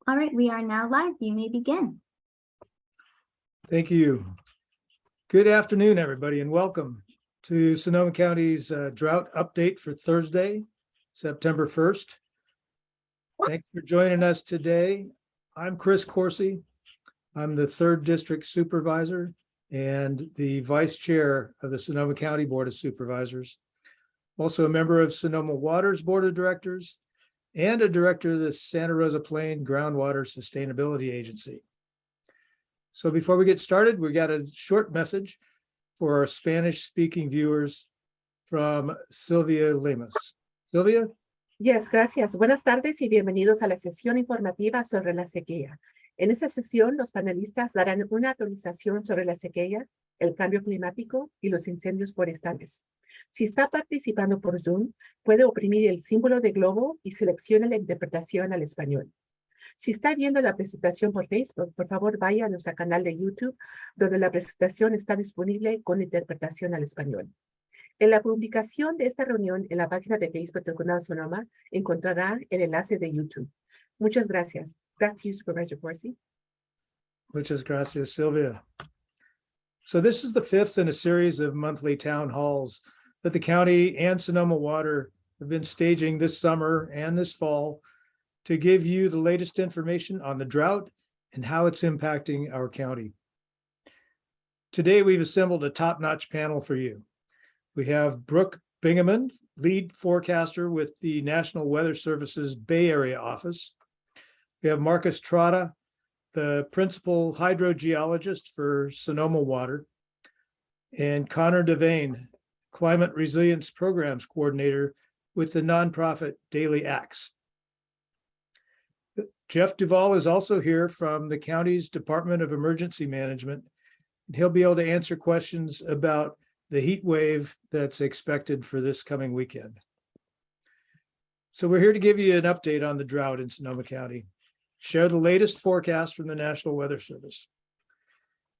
All right, we are now live. You may begin. Thank you. Good afternoon, everybody, and welcome to Sonoma County's drought update for Thursday, September 1st. Thanks for joining us today. I'm Chris Coursey. I'm the 3rd District Supervisor and the Vice Chair of the Sonoma County Board of Supervisors. Also a member of Sonoma Water's Board of Directors and a director of the Santa Rosa Plain Groundwater Sustainability Agency. So before we get started, we got a short message for our Spanish-speaking viewers from Sylvia Lemus. Sylvia? Yes, gracias. Buenas tardes y bienvenidos a la sesión informativa sobre la sequía. En esta sesión, los panelistas darán una actualización sobre la sequía, el cambio climático y los incendios forestales. Si está participando por Zoom, puede oprimir el símbolo de globo y seleccione la interpretación al español. Si está viendo la presentación por Facebook, por favor vaya a nuestro canal de YouTube, donde la presentación está disponible con interpretación al español. En la publicación de esta reunión en la página de Facebook del Condado de Sonoma, encontrará el enlace de YouTube. Muchas gracias. Back to you, Supervisor Coursey. Muchas gracias, Sylvia. So this is the 5th in a series of monthly town halls that the county and Sonoma Water have been staging this summer and this fall to give you the latest information on the drought and how it's impacting our county. Today, we've assembled a top-notch panel for you. We have Brooke Bingaman, lead forecaster with the National Weather Service's Bay Area office. We have Marcus Trotta, the principal hydrogeologist for Sonoma Water, and Connor Devane, Climate Resilience Programs Coordinator with the nonprofit Daily Axe. Jeff Duvall is also here from the county's Department of Emergency Management, and he'll be able to answer questions about the heat wave that's expected for this coming weekend. So we're here to give you an update on the drought in Sonoma County, share the latest forecast from the National Weather Service.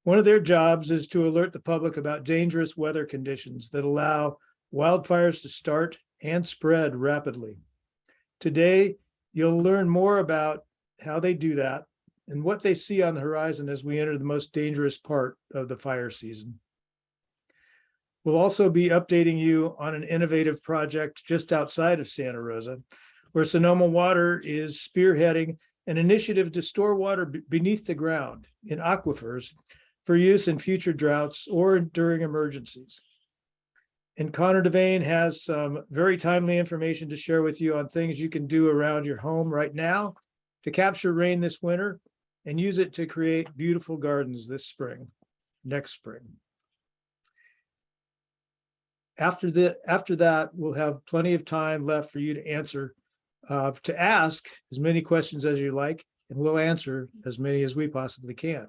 One of their jobs is to alert the public about dangerous weather conditions that allow wildfires to start and spread rapidly. Today, you'll learn more about how they do that and what they see on the horizon as we enter the most dangerous part of the fire season. We'll also be updating you on an innovative project just outside of Santa Rosa, where Sonoma Water is spearheading an initiative to store water beneath the ground in aquifers for use in future droughts or during emergencies. And Connor Devane has some very timely information to share with you on things you can do around your home right now to capture rain this winter and use it to create beautiful gardens this spring, next spring. After that, we'll have plenty of time left for you to ask as many questions as you like, and we'll answer as many as we possibly can.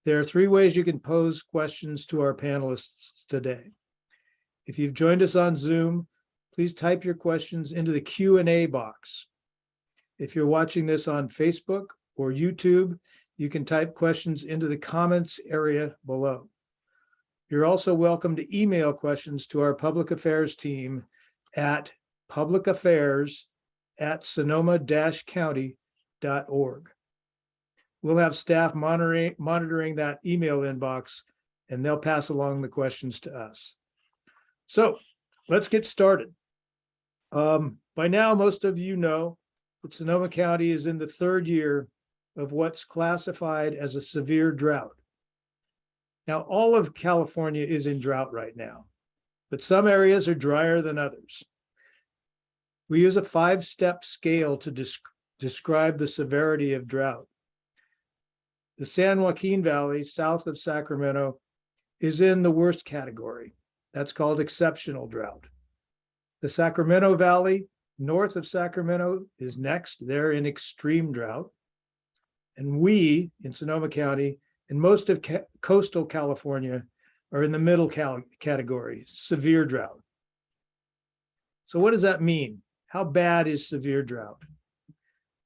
There are 3 ways you can pose questions to our panelists today. If you've joined us on Zoom, please type your questions into the Q&A box. If you're watching this on Facebook or YouTube, you can type questions into the comments area below. You're also welcome to email questions to our public affairs team at publicaffairs@sonoma-county.org. We'll have staff monitoring that email inbox, and they'll pass along the questions to us. So let's get started. By now, most of you know that Sonoma County is in the 3rd year of what's classified as a severe drought. Now, all of California is in drought right now, but some areas are drier than others. We use a 5-step scale to describe the severity of drought. The San Joaquin Valley, south of Sacramento, is in the worst category. That's called exceptional drought. The Sacramento Valley, north of Sacramento, is next. They're in extreme drought. And we, in Sonoma County, and most of coastal California, are in the middle category, severe drought. So what does that mean? How bad is severe drought?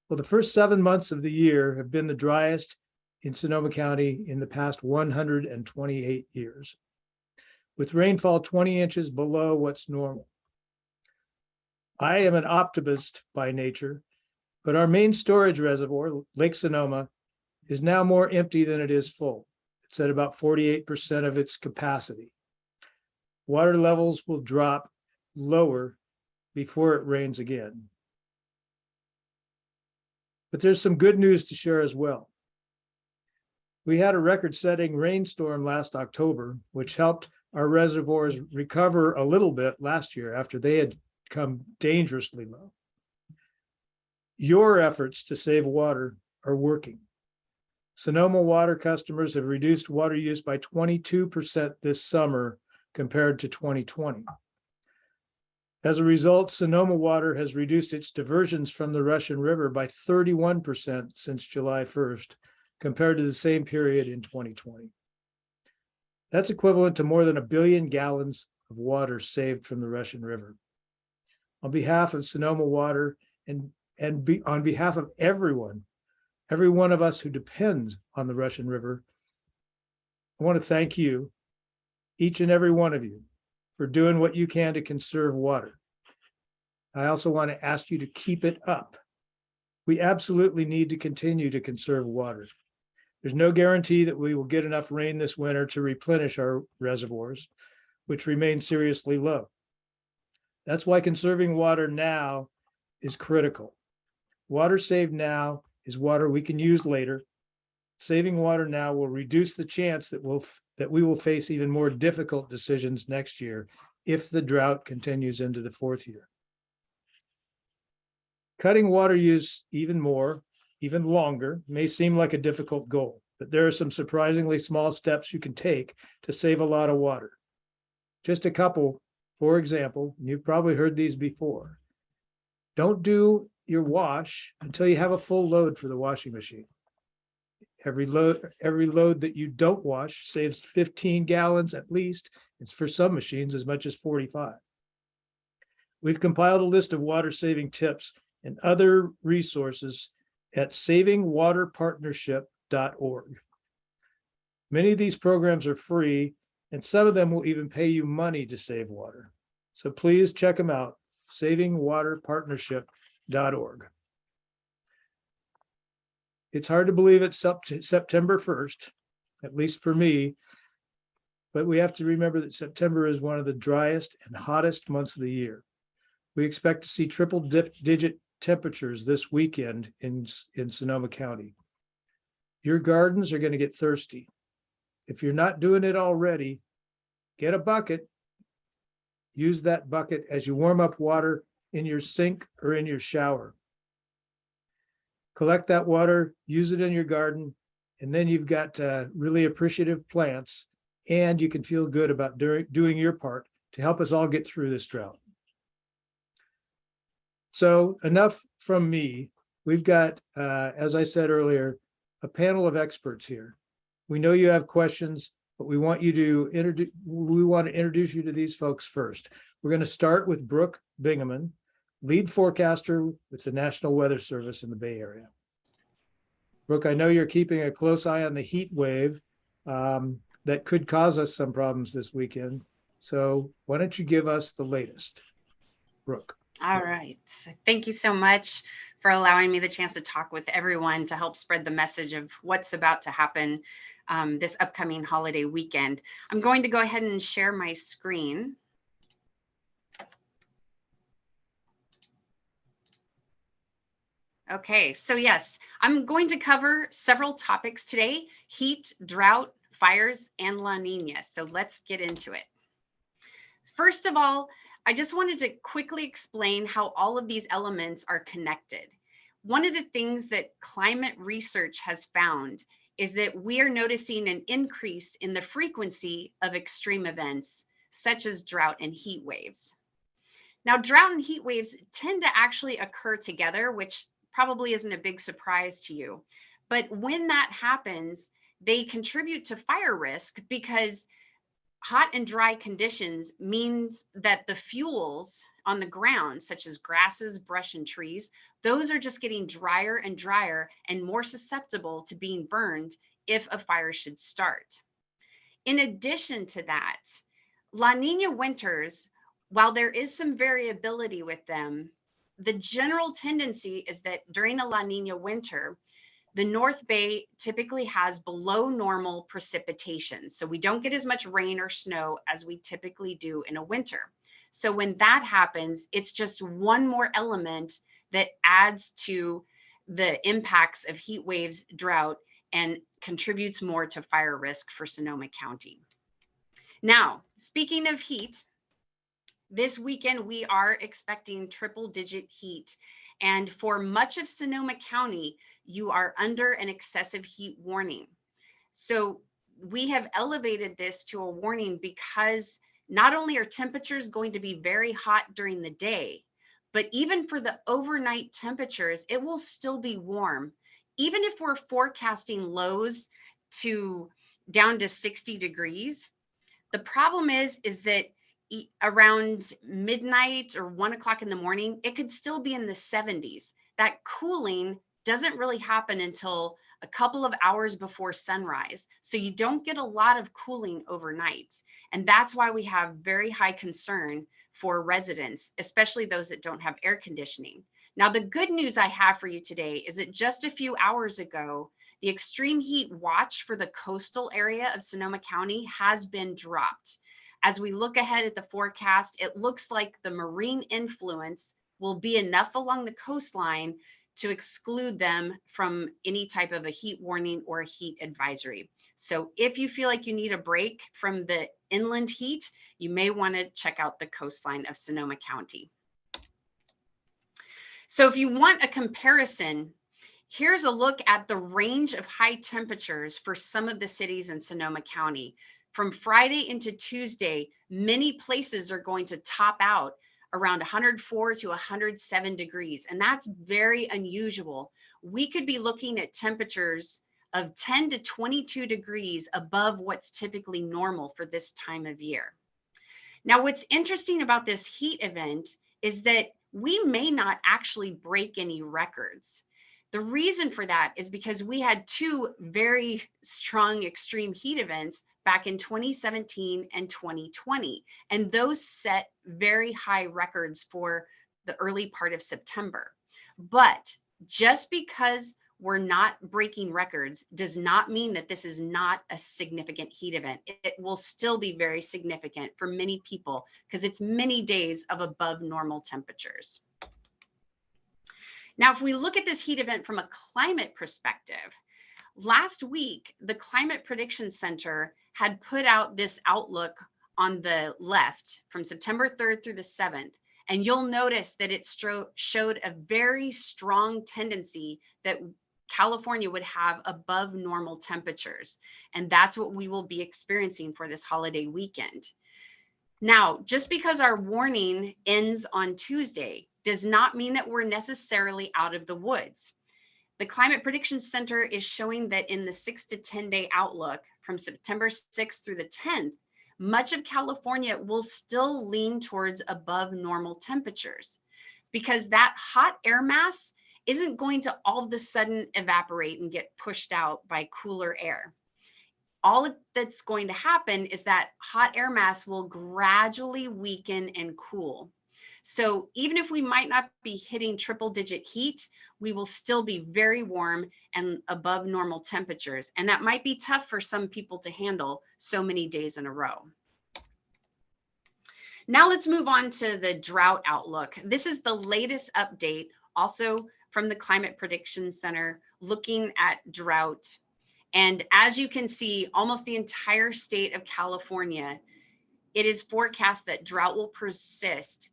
Well, the first 7 months of the year have been the driest in Sonoma County in the past 128 years, with rainfall 20 inches below what's normal. I am an optimist by nature, But our main storage reservoir, Lake Sonoma, is now more empty than it is full. It's at about 48% of its capacity. Water levels will drop lower before it rains again. But there's some good news to share as well. We had a record-setting rainstorm last October, which helped our reservoirs recover a little bit last year after they had come dangerously low. Your efforts to save water are working. Sonoma Water customers have reduced water use by 22% this summer compared to 2020. As a result, Sonoma Water has reduced its diversions from the Russian River by 31% since July 1st, compared to the same period in 2020. That's equivalent to more than 1 billion gallons of water saved from the Russian River. On behalf of Sonoma Water and on behalf of every one of us who depends on the Russian River, I want to thank you, each and every one of you, for doing what you can to conserve water. I also want to ask you to keep it up. We absolutely need to continue to conserve water. There's no guarantee that we will get enough rain this winter to replenish our reservoirs, which remain seriously low. That's why conserving water now is critical. Water saved now is water we can use later. Saving water now will reduce the chance that we will face even more difficult decisions next year if the drought continues into the 4th year. Cutting water use even longer may seem like a difficult goal, but there are some surprisingly small steps you can take to save a lot of water. Just a couple, for example, and you've probably heard these before. Don't do your wash until you have a full load for the washing machine. Every load that you don't wash saves 15 gallons at least. It's for some machines as much as 45. We've compiled a list of water-saving tips and other resources at savingwaterpartnership.org. Many of these programs are free, and some of them will even pay you money to save water. So please check them out, savingwaterpartnership.org. It's hard to believe it's September 1st, at least for me, but we have to remember that September is one of the driest and hottest months of the year. We expect to see triple-digit temperatures this weekend in Sonoma County. Your gardens are going to get thirsty. If you're not doing it already, get a bucket. Use that bucket as you warm up water in your sink or in your shower. Collect that water, use it in your garden, and then you've got really appreciative plants, and you can feel good about doing your part to help us all get through this drought. So enough from me. We've got, as I said earlier, a panel of experts here. We know you have questions, but we want to introduce you to these folks first. We're going to start with Brooke Bingaman, lead forecaster with the National Weather Service in the Bay Area. Brooke, I know you're keeping a close eye on the heat wave that could cause us some problems this weekend. So why don't you give us the latest, Brooke? All right. Thank you so much for allowing me the chance to talk with everyone to help spread the message of what's about to happen this upcoming holiday weekend. I'm going to go ahead and share my screen. Okay, so yes, I'm going to cover several topics today: heat, drought, fires, and La Nina. So let's get into it. First of all, I just wanted to quickly explain how all of these elements are connected. One of the things that climate research has found is that we are noticing an increase in the frequency of extreme events, such as drought and heat waves. Now, drought and heat waves tend to actually occur together, which probably isn't a big surprise to you. But when that happens, they contribute to fire risk because hot and dry conditions means that the fuels on the ground, such as grasses, brush, and trees, those are just getting drier and drier and more susceptible to being burned if a fire should start. In addition to that, La Nina winters, while there is some variability with them, the general tendency is that during a La Nina winter, the North Bay typically has below normal precipitation. So we don't get as much rain or snow as we typically do in a winter. So when that happens, it's just one more element that adds to the impacts of heat waves, drought, and contributes more to fire risk for Sonoma County. Now, speaking of heat, this weekend we are expecting triple-digit heat. And for much of Sonoma County, you are under an excessive heat warning. So we have elevated this to a warning because not only are temperatures going to be very hot during the day, but even for the overnight temperatures, it will still be warm. Even if we're forecasting lows to down to 60 degrees, the problem is that around midnight or 1 o'clock in the morning, it could still be in the 70s. That cooling doesn't really happen until a couple of hours before sunrise. So you don't get a lot of cooling overnight. And that's why we have very high concern for residents, especially those that don't have air conditioning. Now, the good news I have for you today is that just a few hours ago, the extreme heat watch for the coastal area of Sonoma County has been dropped. As we look ahead at the forecast, it looks like the marine influence will be enough along the coastline to exclude them from any type of a heat warning or a heat advisory. So if you feel like you need a break from the inland heat, you may want to check out the coastline of Sonoma County. So if you want a comparison, here's a look at the range of high temperatures for some of the cities in Sonoma County. From Friday into Tuesday, many places are going to top out around 104 to 107 degrees, and that's very unusual. We could be looking at temperatures of 10 to 22 degrees above what's typically normal for this time of year. Now, what's interesting about this heat event is that we may not actually break any records. The reason for that is because we had two very strong extreme heat events back in 2017 and 2020, and those set very high records for the early part of September. But just because we're not breaking records does not mean that this is not a significant heat event. It will still be very significant for many people because it's many days of above normal temperatures. Now, if we look at this heat event from a climate perspective, last week, the Climate Prediction Center had put out this outlook on the left from September 3rd through the 7th. And you'll notice that it showed a very strong tendency that California would have above normal temperatures. And that's what we will be experiencing for this holiday weekend. Now, just because our warning ends on Tuesday does not mean that we're necessarily out of the woods. The Climate Prediction Center is showing that in the 6 to 10 day outlook from September 6th through the 10th, much of California will still lean towards above normal temperatures because that hot air mass isn't going to all of a sudden evaporate and get pushed out by cooler air. All that's going to happen is that hot air mass will gradually weaken and cool. So even if we might not be hitting triple-digit heat, we will still be very warm and above normal temperatures. And that might be tough for some people to handle so many days in a row. Now let's move on to the drought outlook. This is the latest update, also from the Climate Prediction Center, looking at drought. And as you can see, almost the entire state of California, it is forecast that drought will persist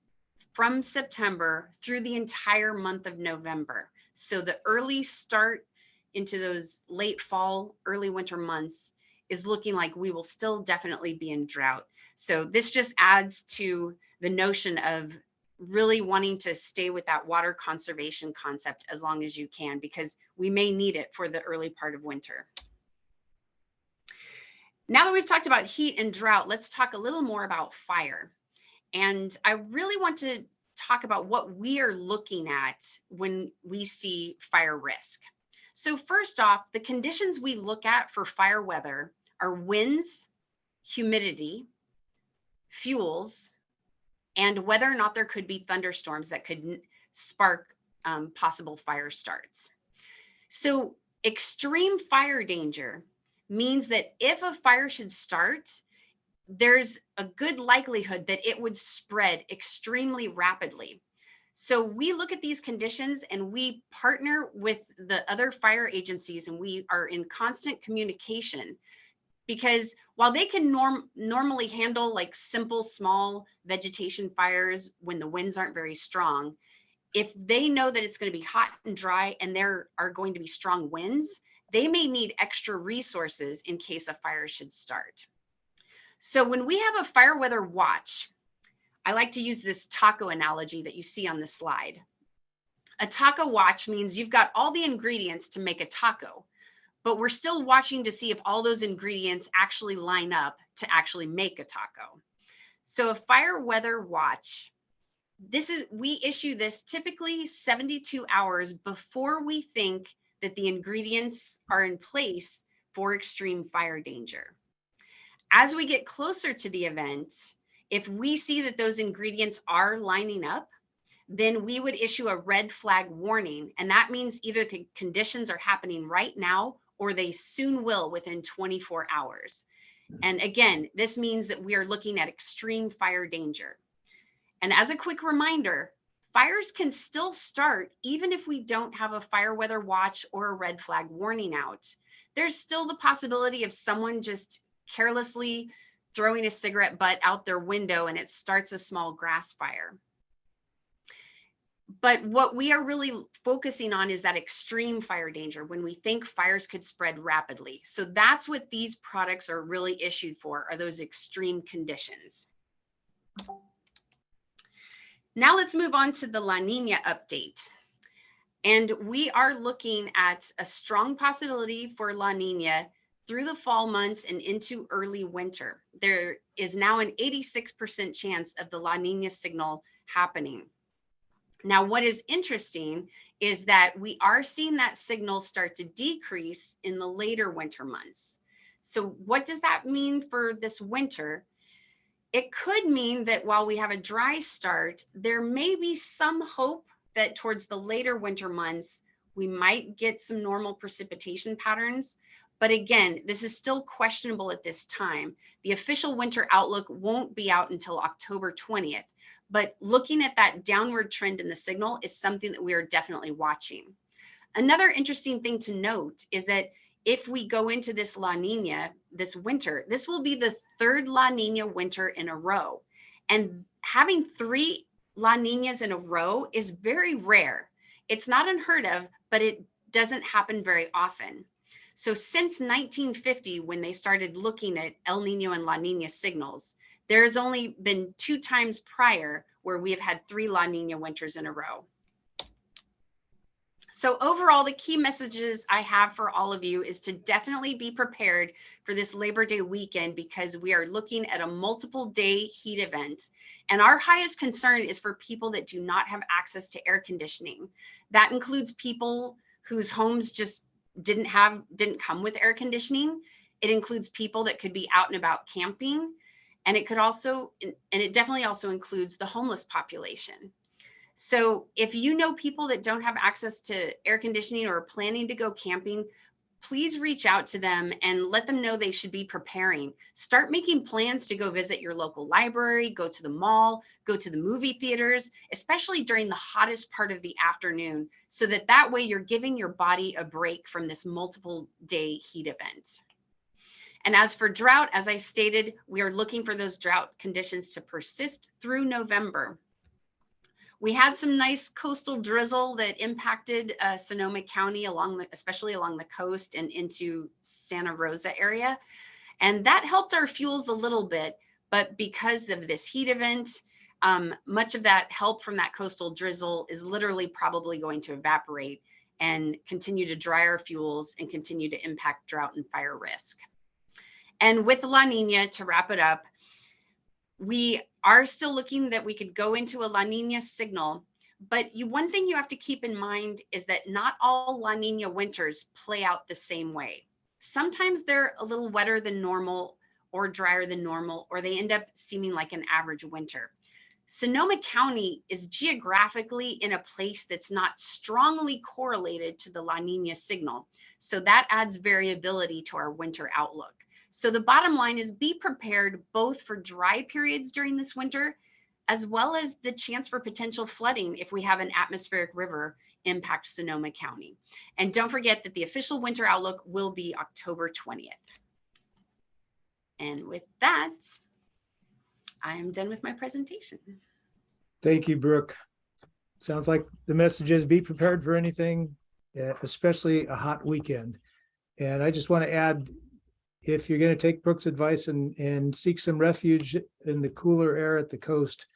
from September through the entire month of November. So the early start into those late fall, early winter months is looking like we will still definitely be in drought. So this just adds to the notion of really wanting to stay with that water conservation concept as long as you can, because we may need it for the early part of winter. Now that we've talked about heat and drought, let's talk a little more about fire. And I really want to talk about what we are looking at when we see fire risk. So first off, the conditions we look at for fire weather are winds, humidity, fuels, and whether or not there could be thunderstorms that could spark possible fire starts. So extreme fire danger means that if a fire should start, there's a good likelihood that it would spread extremely rapidly. So we look at these conditions and we partner with the other fire agencies, and we are in constant communication, because while they can normally handle like simple, small vegetation fires when the winds aren't very strong, if they know that it's going to be hot and dry and there are going to be strong winds, they may need extra resources in case a fire should start. So when we have a fire weather watch, I like to use this taco analogy that you see on the slide. A taco watch means you've got all the ingredients to make a taco, but we're still watching to see if all those ingredients actually line up to actually make a taco. So a fire weather watch, we issue this typically 72 hours before we think that the ingredients are in place for extreme fire danger. As we get closer to the event, if we see that those ingredients are lining up, then we would issue a red flag warning. And that means either the conditions are happening right now or they soon will within 24 hours. And again, this means that we are looking at extreme fire danger. And as a quick reminder, fires can still start even if we don't have a fire weather watch or a red flag warning out. There's still the possibility of someone just carelessly throwing a cigarette butt out their window and it starts a small grass fire. But what we are really focusing on is that extreme fire danger, when we think fires could spread rapidly. So that's what these products are really issued for, are those extreme conditions. Now let's move on to the La Nina update. And we are looking at a strong possibility for La Nina through the fall months and into early winter. There is now an 86% chance of the La Nina signal happening. Now, what is interesting is that we are seeing that signal start to decrease in the later winter months. So what does that mean for this winter? It could mean that while we have a dry start, there may be some hope that towards the later winter months, we might get some normal precipitation patterns. But again, this is still questionable at this time. The official winter outlook won't be out until October 20th. But looking at that downward trend in the signal is something that we are definitely watching. Another interesting thing to note is that if we go into this La Nina this winter, this will be the third La Nina winter in a row. And having 3 La Ninas in a row is very rare. It's not unheard of, but it doesn't happen very often. So since 1950, when they started looking at El Nino and La Nina signals, there's only been 2 times prior where we have had 3 La Nina winters in a row. So overall, the key messages I have for all of you is to definitely be prepared for this Labor Day weekend, because we are looking at a multiple day heat event. And our highest concern is for people that do not have access to air conditioning. That includes people whose homes just didn't come with air conditioning. It includes people that could be out and about camping. And it definitely also includes the homeless population. So if you know people that don't have access to air conditioning or are planning to go camping, please reach out to them and let them know they should be preparing. Start making plans to go visit your local library, go to the mall, go to the movie theaters, especially during the hottest part of the afternoon, so that way you're giving your body a break from this multiple day heat event. And as for drought, as I stated, we are looking for those drought conditions to persist through November. We had some nice coastal drizzle that impacted Sonoma County, especially along the coast and into Santa Rosa area. And that helped our fuels a little bit, but because of this heat event, much of that help from that coastal drizzle is literally probably going to evaporate and continue to dry our fuels and continue to impact drought and fire risk. And with La Nina, to wrap it up, we are still looking that we could go into a La Nina signal, but one thing you have to keep in mind is that not all La Nina winters play out the same way. Sometimes they're a little wetter than normal or drier than normal, or they end up seeming like an average winter. Sonoma County is geographically in a place that's not strongly correlated to the La Nina signal. So that adds variability to our winter outlook. So the bottom line is be prepared both for dry periods during this winter, as well as the chance for potential flooding if we have an atmospheric river impact Sonoma County. And don't forget that the official winter outlook will be October 20th. And with that, I am done with my presentation. Thank you, Brooke. Sounds like the message is be prepared for anything, especially a hot weekend. And I just want to add, if you're going to take Brooke's advice and seek some refuge in the cooler air at the coast,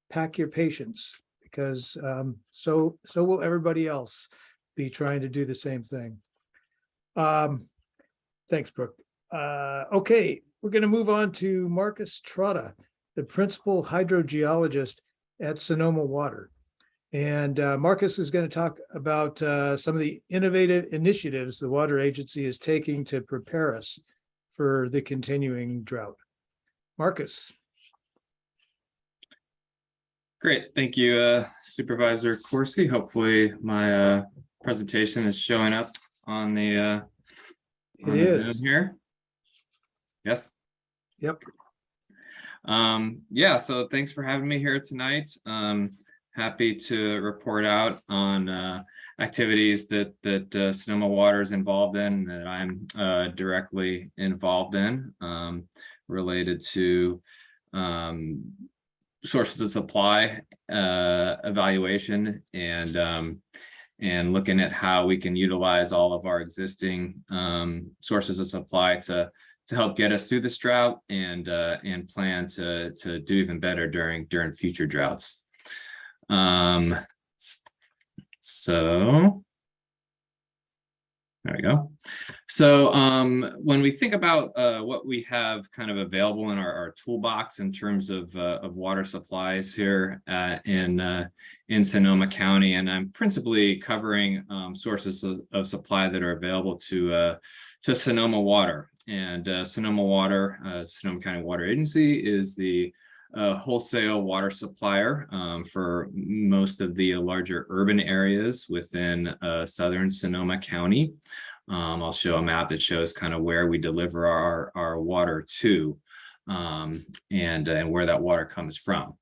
pack your patience, because so will everybody else be trying to do the same thing. Thanks, Brooke. Okay, we're going to move on to Marcus Trotta, the principal hydrogeologist at Sonoma Water. And Marcus is going to talk about some of the innovative initiatives the water agency is taking to prepare us for the continuing drought. Marcus. Great, thank you, Supervisor Corsi. Hopefully my presentation is showing up on the Zoom here. Yes. Yep. Yeah, so thanks for having me here tonight. Happy to report out on activities that Sonoma Water is involved in, that I'm directly involved in, related to sources of supply evaluation and looking at how we can utilize all of our existing sources of supply to help get us through this drought and plan to do even better during future droughts. So there we go. So when we think about what we have kind of available in our toolbox in terms of water supplies here in Sonoma County, and I'm principally covering sources of supply that are available to Sonoma Water. And Sonoma Water, Sonoma County Water Agency, is the wholesale water supplier for most of the larger urban areas within southern Sonoma County. I'll show a map that shows kind of where we deliver our water to and where that water comes from.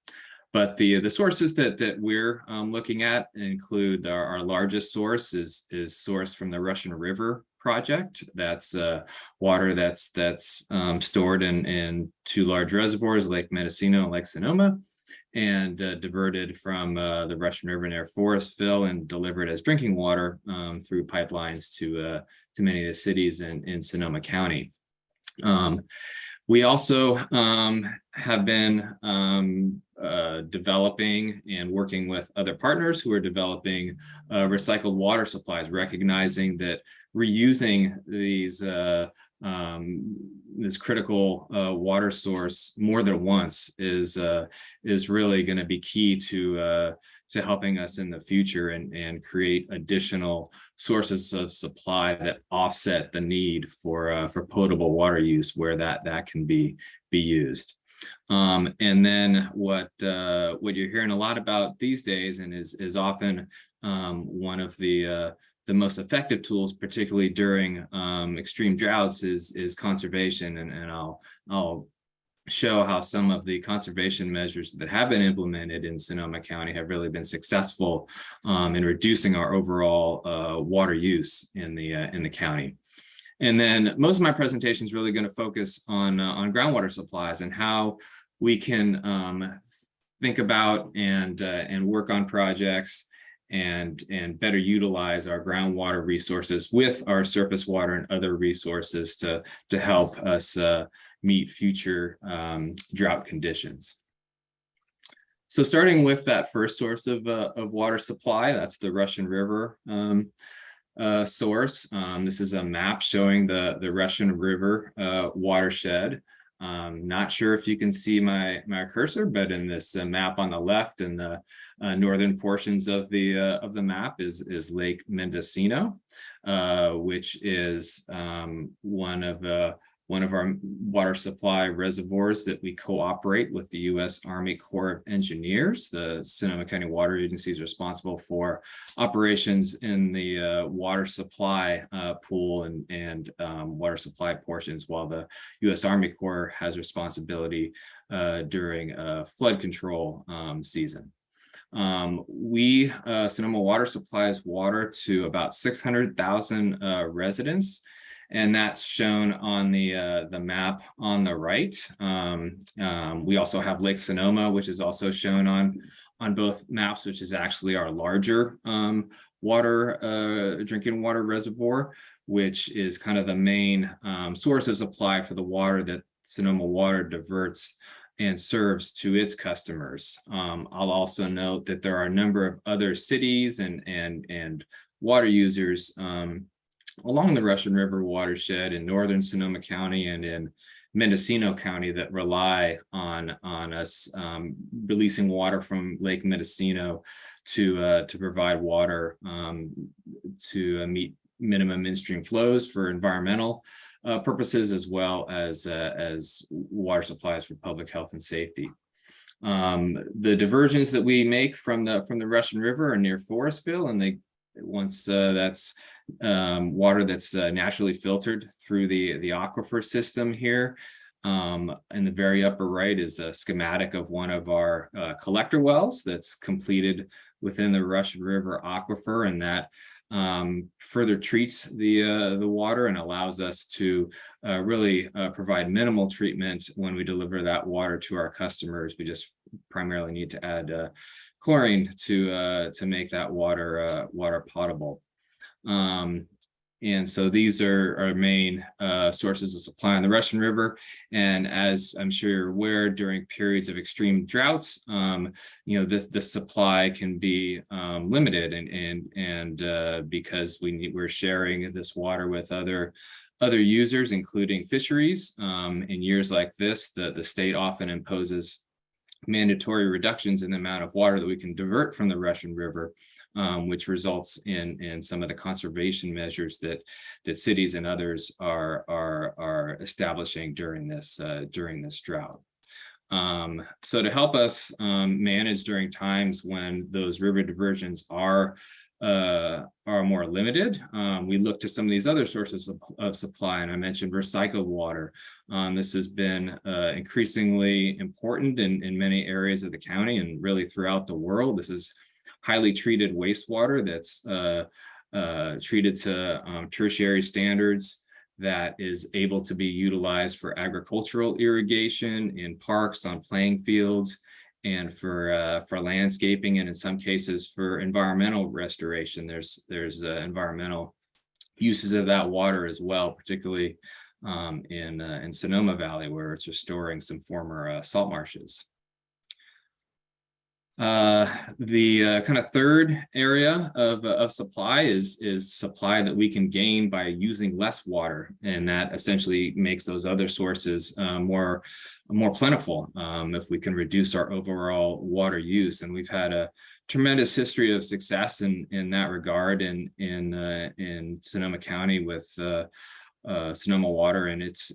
But the sources that we're looking at include our largest source is sourced from the Russian River project. That's water that's stored in two large reservoirs, Lake Mendocino and Lake Sonoma, and diverted from the Russian River near Forestville and delivered as drinking water through pipelines to many of the cities in Sonoma County. We also have been developing and working with other partners who are developing recycled water supplies, recognizing that reusing these this critical water source more than once is really going to be key to helping us in the future and create additional sources of supply that offset the need for potable water use where that can be used. And then what you're hearing a lot about these days, and is often one of the most effective tools, particularly during extreme droughts, is conservation. And I'll show how some of the conservation measures that have been implemented in Sonoma County have really been successful in reducing our overall water use in the county. And then most of my presentation is really going to focus on groundwater supplies and how we can think about and work on projects and better utilize our groundwater resources with our surface water and other resources to help us meet future drought conditions. So starting with that first source of water supply, that's the Russian River source. This is a map showing the Russian River watershed. Not sure if you can see my cursor, but in this map on the left, in the northern portions of the map is Lake Mendocino, which is one of one of our water supply reservoirs that we cooperate with the U.S. Army Corps of Engineers. The Sonoma County Water Agency is responsible for operations in the water supply pool and water supply portions, while the U.S. Army Corps has responsibility during flood control season. Sonoma Water supplies water to about 600,000 residents, and that's shown on the map on the right. We also have Lake Sonoma, which is also shown on both maps, which is actually our larger drinking water reservoir, which is kind of the main source of supply for the water that Sonoma Water diverts and serves to its customers. I'll also note that there are a number of other cities and water users along the Russian River watershed in northern Sonoma County and in Mendocino County that rely on us releasing water from Lake Mendocino to provide water to meet minimum in-stream flows for environmental purposes, as well as water supplies for public health and safety. The diversions that we make from the Russian River are near Forestville, and that's water that's naturally filtered through the aquifer system here. In the very upper right is a schematic of one of our collector wells that's completed within the Russian River aquifer, and that further treats the water and allows us to really provide minimal treatment when we deliver that water to our customers. We just primarily need to add chlorine to make that water potable. And so these are our main sources of supply on the Russian River. And as I'm sure you're aware, during periods of extreme droughts, the supply can be limited, and because we're sharing this water with other users, including fisheries. In years like this, the state often imposes mandatory reductions in the amount of water that we can divert from the Russian River, which results in some of the conservation measures that cities and others are establishing during this drought. So to help us manage during times when those river diversions are more limited, we look to some of these other sources of supply, and I mentioned recycled water. This has been increasingly important in many areas of the county and really throughout the world. This is highly treated wastewater that's treated to tertiary standards, that is able to be utilized for agricultural irrigation in parks, on playing fields, and for landscaping, and in some cases for environmental restoration. There's environmental uses of that water as well, particularly in Sonoma Valley, where it's restoring some former salt marshes. The kind of third area of supply is supply that we can gain by using less water, and that essentially makes those other sources more plentiful if we can reduce our overall water use. And we've had a tremendous history of success in that regard in Sonoma County with Sonoma Water and its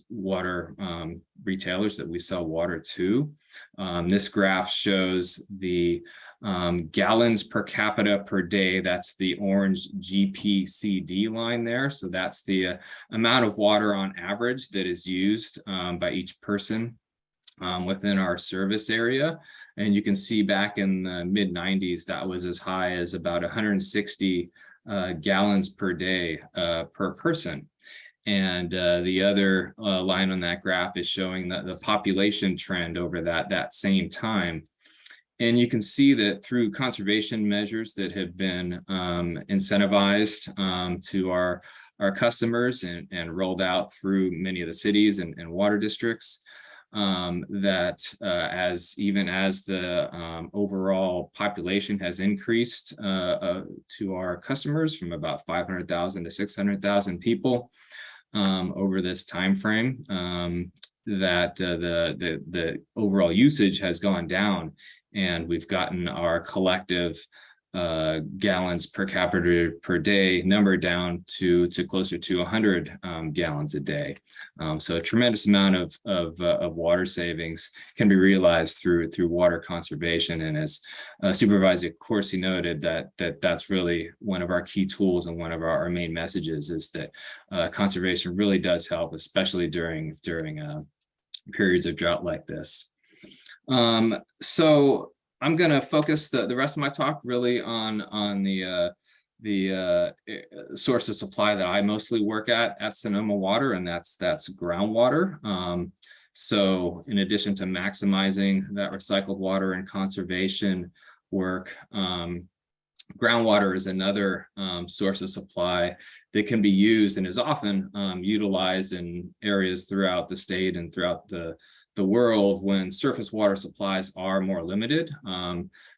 water retailers that we sell water to. This graph shows the gallons per capita per day. That's the orange GPCD line there. So that's the amount of water on average that is used by each person within our service area. And you can see back in the mid 90s, that was as high as about 160 gallons per day per person. And the other line on that graph is showing the population trend over that same time. And you can see that through conservation measures that have been incentivized to our customers and rolled out through many of the cities and water districts, that as the overall population has increased to our customers from about 500,000 to 600,000 people over this time frame, that the overall usage has gone down, and we've gotten our collective gallons per capita per day number down to closer to 100 gallons a day. So a tremendous amount of water savings can be realized through water conservation. And as Supervisor Corsi noted, that's really one of our key tools, and one of our main messages is that conservation really does help, especially during periods of drought like this. So I'm going to focus the rest of my talk really on the source of supply that I mostly work at Sonoma Water, and that's groundwater. So in addition to maximizing that recycled water and conservation work, groundwater is another source of supply that can be used and is often utilized in areas throughout the state and throughout the world when surface water supplies are more limited.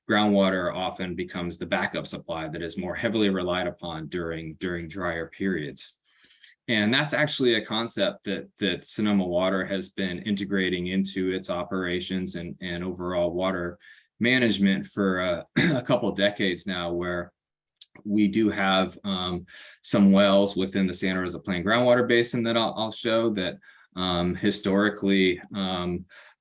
Groundwater often becomes the backup supply that is more heavily relied upon during drier periods. And that's actually a concept that Sonoma Water has been integrating into its operations and overall water management for a couple of decades now, where we do have some wells within the Santa Rosa Plain groundwater basin that I'll show that historically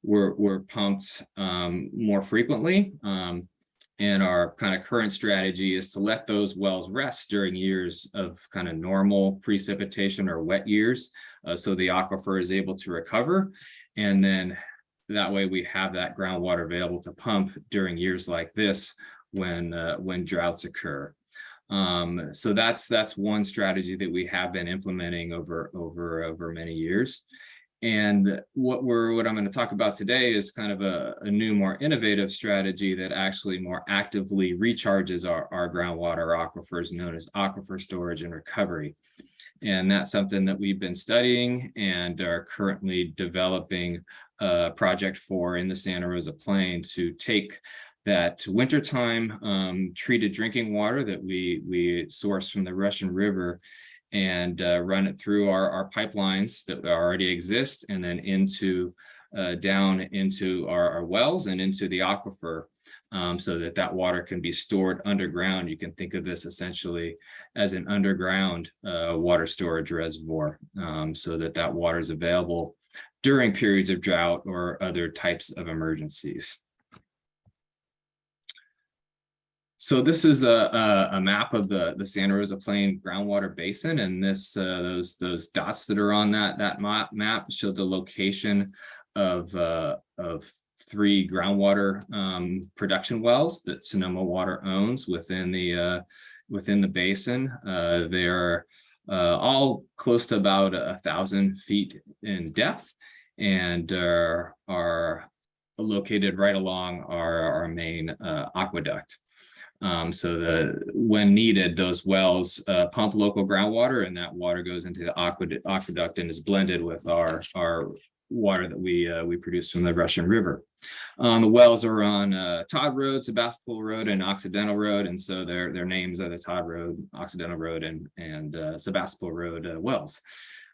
were pumped more frequently. And our kind of current strategy is to let those wells rest during years of kind of normal precipitation or wet years, so the aquifer is able to recover. And then that way we have that groundwater available to pump during years like this when droughts occur. So that's one strategy that we have been implementing over many years. And what I'm going to talk about today is kind of a new, more innovative strategy that actually more actively recharges our groundwater aquifers, known as aquifer storage and recovery. And that's something that we've been studying and are currently developing a project for in the Santa Rosa Plain to take that wintertime treated drinking water that we source from the Russian River and run it through our pipelines that already exist, and then down into our wells and into the aquifer, so that water can be stored underground. You can think of this essentially as an underground water storage reservoir, so that water is available during periods of drought or other types of emergencies. So this is a map of the Santa Rosa Plain groundwater basin, and those dots that are on that map show the location of 3 groundwater production wells that Sonoma Water owns within the basin. They are all close to about 1,000 feet in depth, and are located right along our main aqueduct. So when needed, those wells pump local groundwater, and that water goes into the aqueduct and is blended with our water that we produce from the Russian River. The wells are on Todd Road, Sebastopol Road, and Occidental Road, and so their names are the Todd Road, Occidental Road, and Sebastopol Road wells.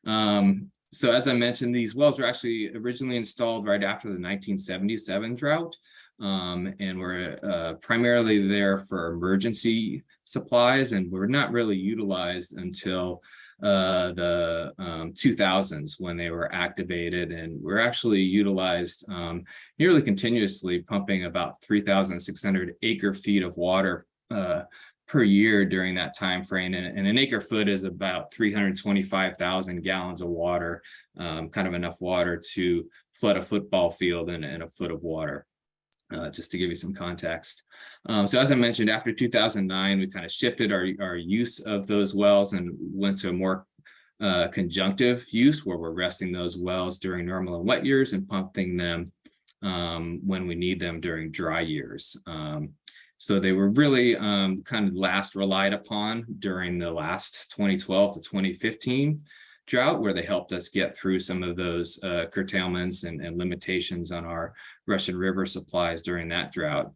So as I mentioned, these wells were actually originally installed right after the 1977 drought. And were primarily there for emergency supplies, and were not really utilized until the 2000s when they were activated, and were actually utilized nearly continuously, pumping about 3,600 acre feet of water per year during that time frame. And an acre foot is about 325,000 gallons of water, kind of enough water to flood a football field in a foot of water. Just to give you some context. So as I mentioned, after 2009, we kind of shifted our use of those wells and went to a more conjunctive use, where we're resting those wells during normal and wet years and pumping them when we need them during dry years. So they were really kind of last relied upon during the last 2012 to 2015 drought, where they helped us get through some of those curtailments and limitations on our Russian River supplies during that drought.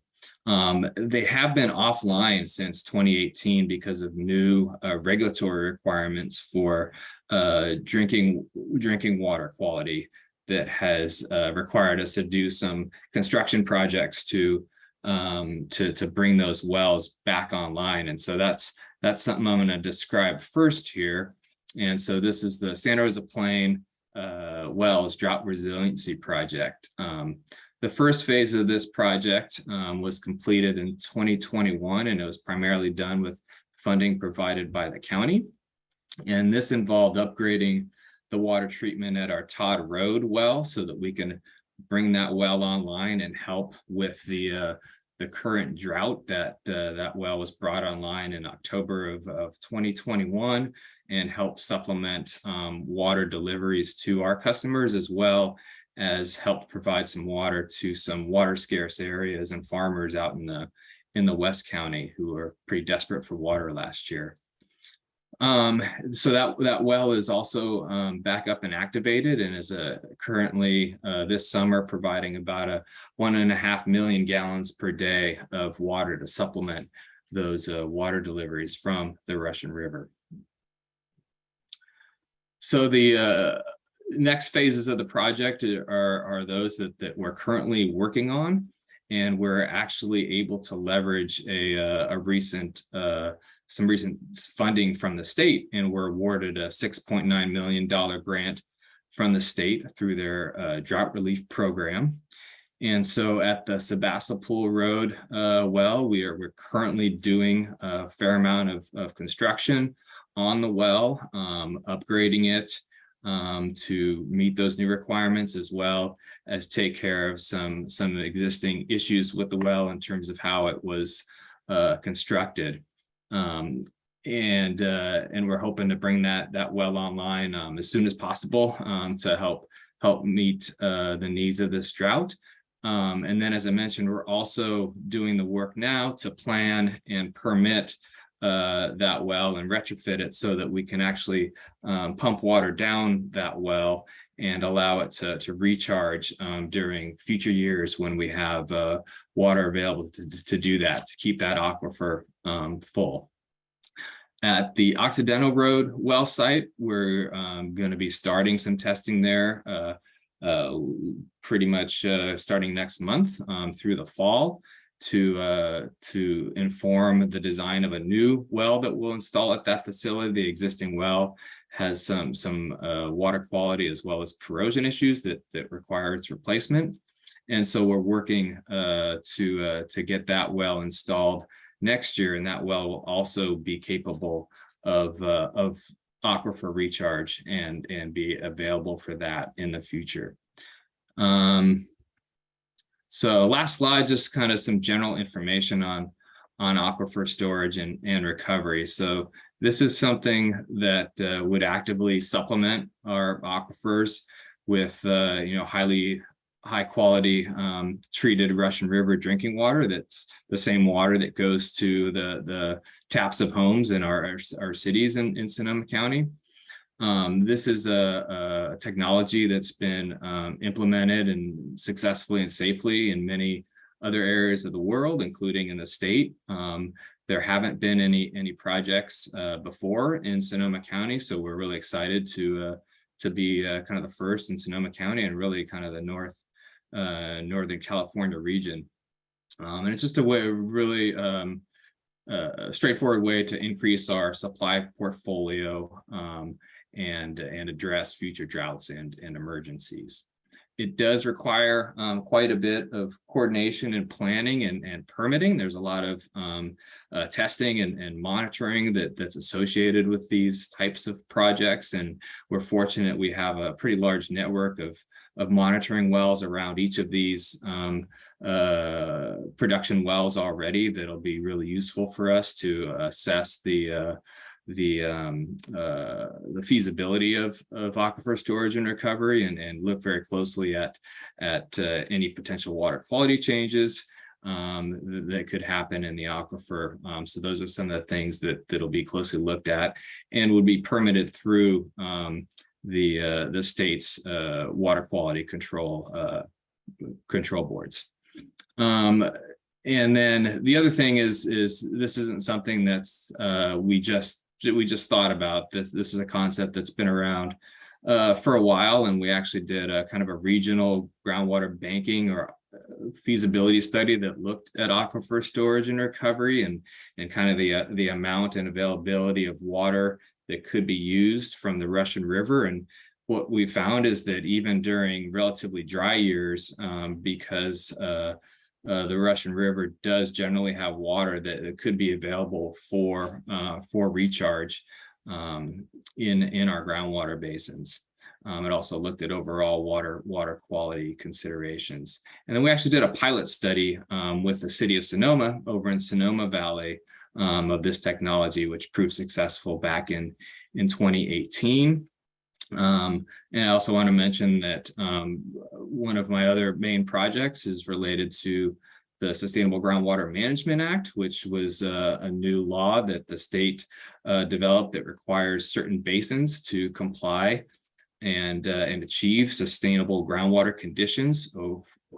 They have been offline since 2018 because of new regulatory requirements for drinking water quality that has required us to do some construction projects to to bring those wells back online. And so that's something I'm going to describe first here. And so this is the Santa Rosa Plain Wells Drought Resiliency Project. The first phase of this project was completed in 2021, and it was primarily done with funding provided by the county. And this involved upgrading the water treatment at our Todd Road well so that we can bring that well online and help with the current drought. That well was brought online in October of 2021 and help supplement water deliveries to our customers, as well as help provide some water to some water scarce areas and farmers out in the West County who are pretty desperate for water last year. So that well is also back up and activated, and is currently this summer providing about 1.5 million gallons per day of water to supplement those water deliveries from the Russian River. So the next phases of the project are those that we're currently working on, and we're actually able to leverage some recent funding from the state, and we're awarded a $6.9 million grant from the state through their drought relief program. And so at the Sebastopol Road well, we're currently doing a fair amount of construction on the well, upgrading it to meet those new requirements, as well as take care of some existing issues with the well in terms of how it was constructed. And we're hoping to bring that well online as soon as possible to help meet the needs of this drought. And then, as I mentioned, we're also doing the work now to plan and permit that well and retrofit it so that we can actually pump water down that well and allow it to recharge during future years when we have water available to do that, to keep that aquifer full. At the Occidental Road well site, we're going to be starting some testing there pretty much starting next month through the fall to inform the design of a new well that we'll install at that facility. The existing well has some water quality as well as corrosion issues that require its replacement. And so we're working to get that well installed next year, and that well will also be capable of aquifer recharge and be available for that in the future. So last slide, just kind of some general information on aquifer storage and recovery. So this is something that would actively supplement our aquifers with high quality treated Russian River drinking water. That's the same water that goes to the taps of homes in our cities in Sonoma County. This is a technology that's been implemented and successfully and safely in many other areas of the world, including in the state. There haven't been any projects before in Sonoma County, so we're really excited to be kind of the first in Sonoma County and really kind of the Northern California region. And it's just a way, really straightforward way to increase our supply portfolio and address future droughts and emergencies. It does require quite a bit of coordination and planning and permitting. There's a lot of testing and monitoring that's associated with these types of projects. And we're fortunate we have a pretty large network of monitoring wells around each of these production wells already that'll be really useful for us to assess the feasibility of aquifer storage and recovery, and look very closely at any potential water quality changes that could happen in the aquifer. So those are some of the things that'll be closely looked at and would be permitted through the state's water quality control boards. And then the other thing is this isn't something that's we just thought about. This is a concept that's been around for a while, and we actually did a kind of a regional groundwater banking or feasibility study that looked at aquifer storage and recovery and kind of the amount and availability of water that could be used from the Russian River. And what we found is that even during relatively dry years, because the Russian River does generally have water that could be available for recharge in our groundwater basins. It also looked at overall water quality considerations. And then we actually did a pilot study with the city of Sonoma over in Sonoma Valley of this technology, which proved successful back in 2018. And I also want to mention that one of my other main projects is related to the Sustainable Groundwater Management Act, which was a new law that the state developed that requires certain basins to comply and achieve sustainable groundwater conditions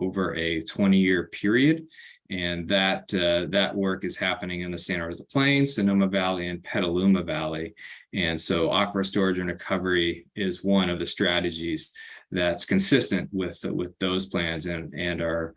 over a 20-year period. And that work is happening in the Santa Rosa Plains, Sonoma Valley, and Petaluma Valley. And so aquifer storage and recovery is one of the strategies that's consistent with those plans and our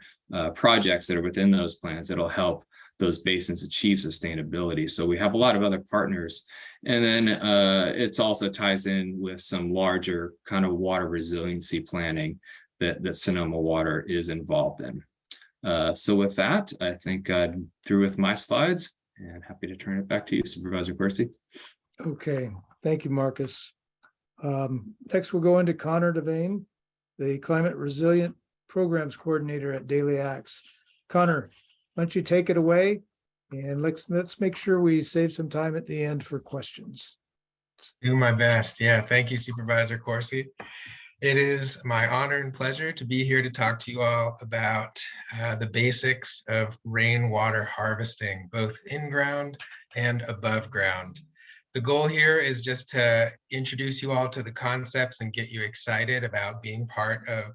projects that are within those plans that'll help those basins achieve sustainability. So we have a lot of other partners. And then it also ties in with some larger kind of water resiliency planning that Sonoma Water is involved in. So with that, I think I'm through with my slides and happy to turn it back to you, Supervisor Corsi. Okay, thank you, Marcus. Next, we'll go into Connor Devane, the Climate Resilient Programs Coordinator at Daily Acts. Connor, why don't you take it away? And let's make sure we save some time at the end for questions. Do my best. Yeah, thank you, Supervisor Corsi. It is my honor and pleasure to be here to talk to you all about the basics of rainwater harvesting, both in ground and above ground. The goal here is just to introduce you all to the concepts and get you excited about being part of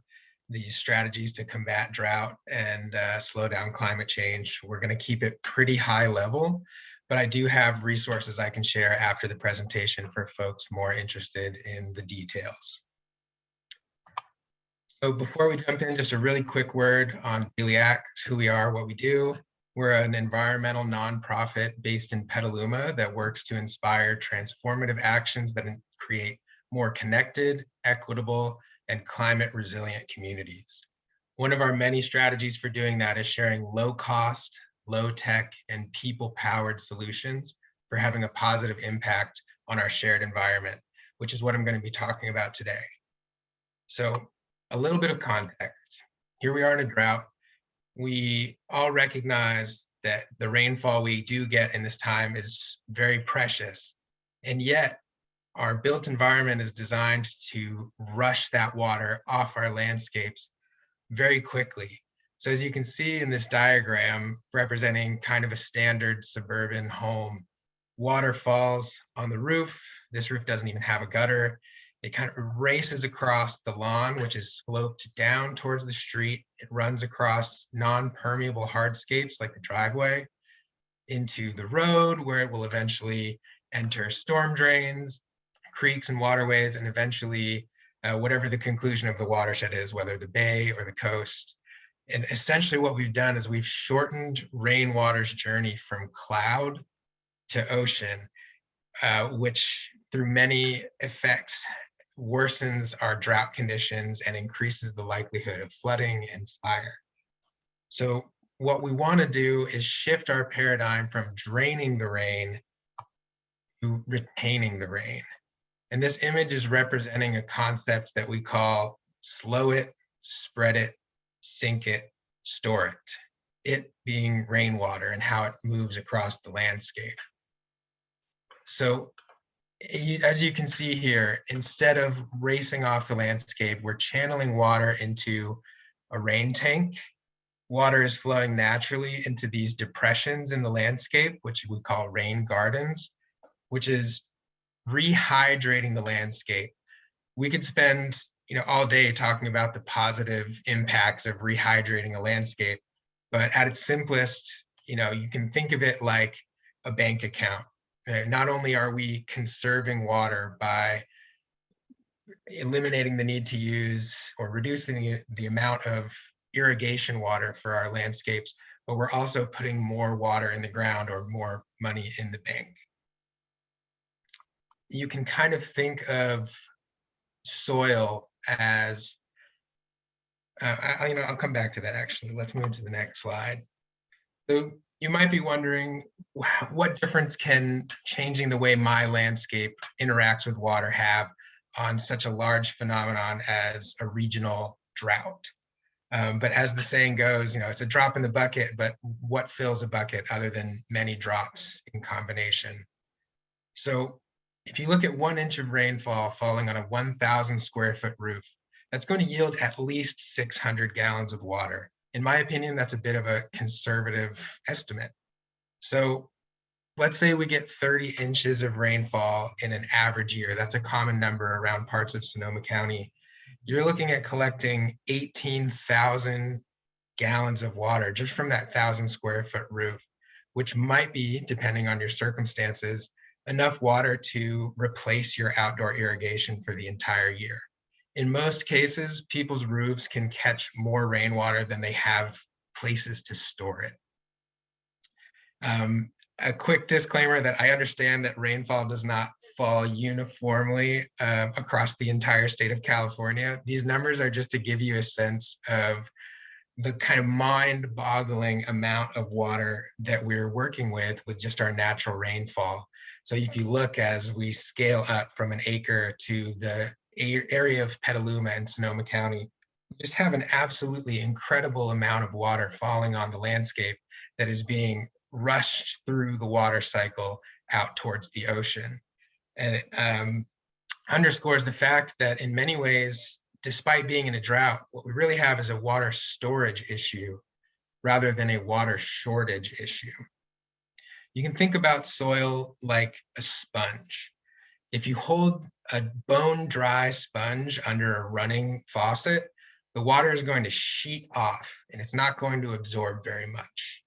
the strategies to combat drought and slow down climate change. We're going to keep it pretty high level, but I do have resources I can share after the presentation for folks more interested in the details. So before we jump in, just a really quick word on Daily Acts, who we are, what we do. We're an environmental nonprofit based in Petaluma that works to inspire transformative actions that create more connected, equitable, and climate resilient communities. One of our many strategies for doing that is sharing low cost, low tech, and people-powered solutions for having a positive impact on our shared environment, which is what I'm going to be talking about today. So a little bit of context. Here we are in a drought. We all recognize that the rainfall we do get in this time is very precious, and yet our built environment is designed to rush that water off our landscapes very quickly. So as you can see in this diagram representing kind of a standard suburban home, water falls on the roof. This roof doesn't even have a gutter. It kind of races across the lawn, which is sloped down towards the street. It runs across non-permeable hardscapes like the driveway into the road, where it will eventually enter storm drains, creeks and waterways, and eventually whatever the conclusion of the watershed is, whether the bay or the coast. And essentially what we've done is we've shortened rainwater's journey from cloud to ocean, which through many effects worsens our drought conditions and increases the likelihood of flooding and fire. So what we want to do is shift our paradigm from draining the rain to retaining the rain. And this image is representing a concept that we call slow it, spread it, sink it, store it. It being rainwater and how it moves across the landscape. So as you can see here, instead of racing off the landscape, we're channeling water into a rain tank. Water is flowing naturally into these depressions in the landscape, which we call rain gardens, which is rehydrating the landscape. We could spend all day talking about the positive impacts of rehydrating a landscape, but at its simplest, you can think of it like a bank account. Not only are we conserving water by eliminating the need to use or reducing the amount of irrigation water for our landscapes, but we're also putting more water in the ground or more money in the bank. You can kind of think of soil as, I'll come back to that actually. Let's move to the next slide. So you might be wondering, what difference can changing the way my landscape interacts with water have on such a large phenomenon as a regional drought? But as the saying goes, it's a drop in the bucket, but what fills a bucket other than many drops in combination? So if you look at 1 inch of rainfall falling on a 1,000 square foot roof, that's going to yield at least 600 gallons of water. In my opinion, that's a bit of a conservative estimate. So let's say we get 30 inches of rainfall in an average year. That's a common number around parts of Sonoma County. You're looking at collecting 18,000 gallons of water just from that 1,000 square foot roof, which might be, depending on your circumstances, enough water to replace your outdoor irrigation for the entire year. In most cases, people's roofs can catch more rainwater than they have places to store it. A quick disclaimer that I understand that rainfall does not fall uniformly across the entire state of California. These numbers are just to give you a sense of the kind of mind-boggling amount of water that we're working with just our natural rainfall. So if you look as we scale up from an acre to the area of Petaluma and Sonoma County, we just have an absolutely incredible amount of water falling on the landscape that is being rushed through the water cycle out towards the ocean. And it underscores the fact that in many ways, despite being in a drought, what we really have is a water storage issue rather than a water shortage issue. You can think about soil like a sponge. If you hold a bone dry sponge under a running faucet, the water is going to sheet off and it's not going to absorb very much.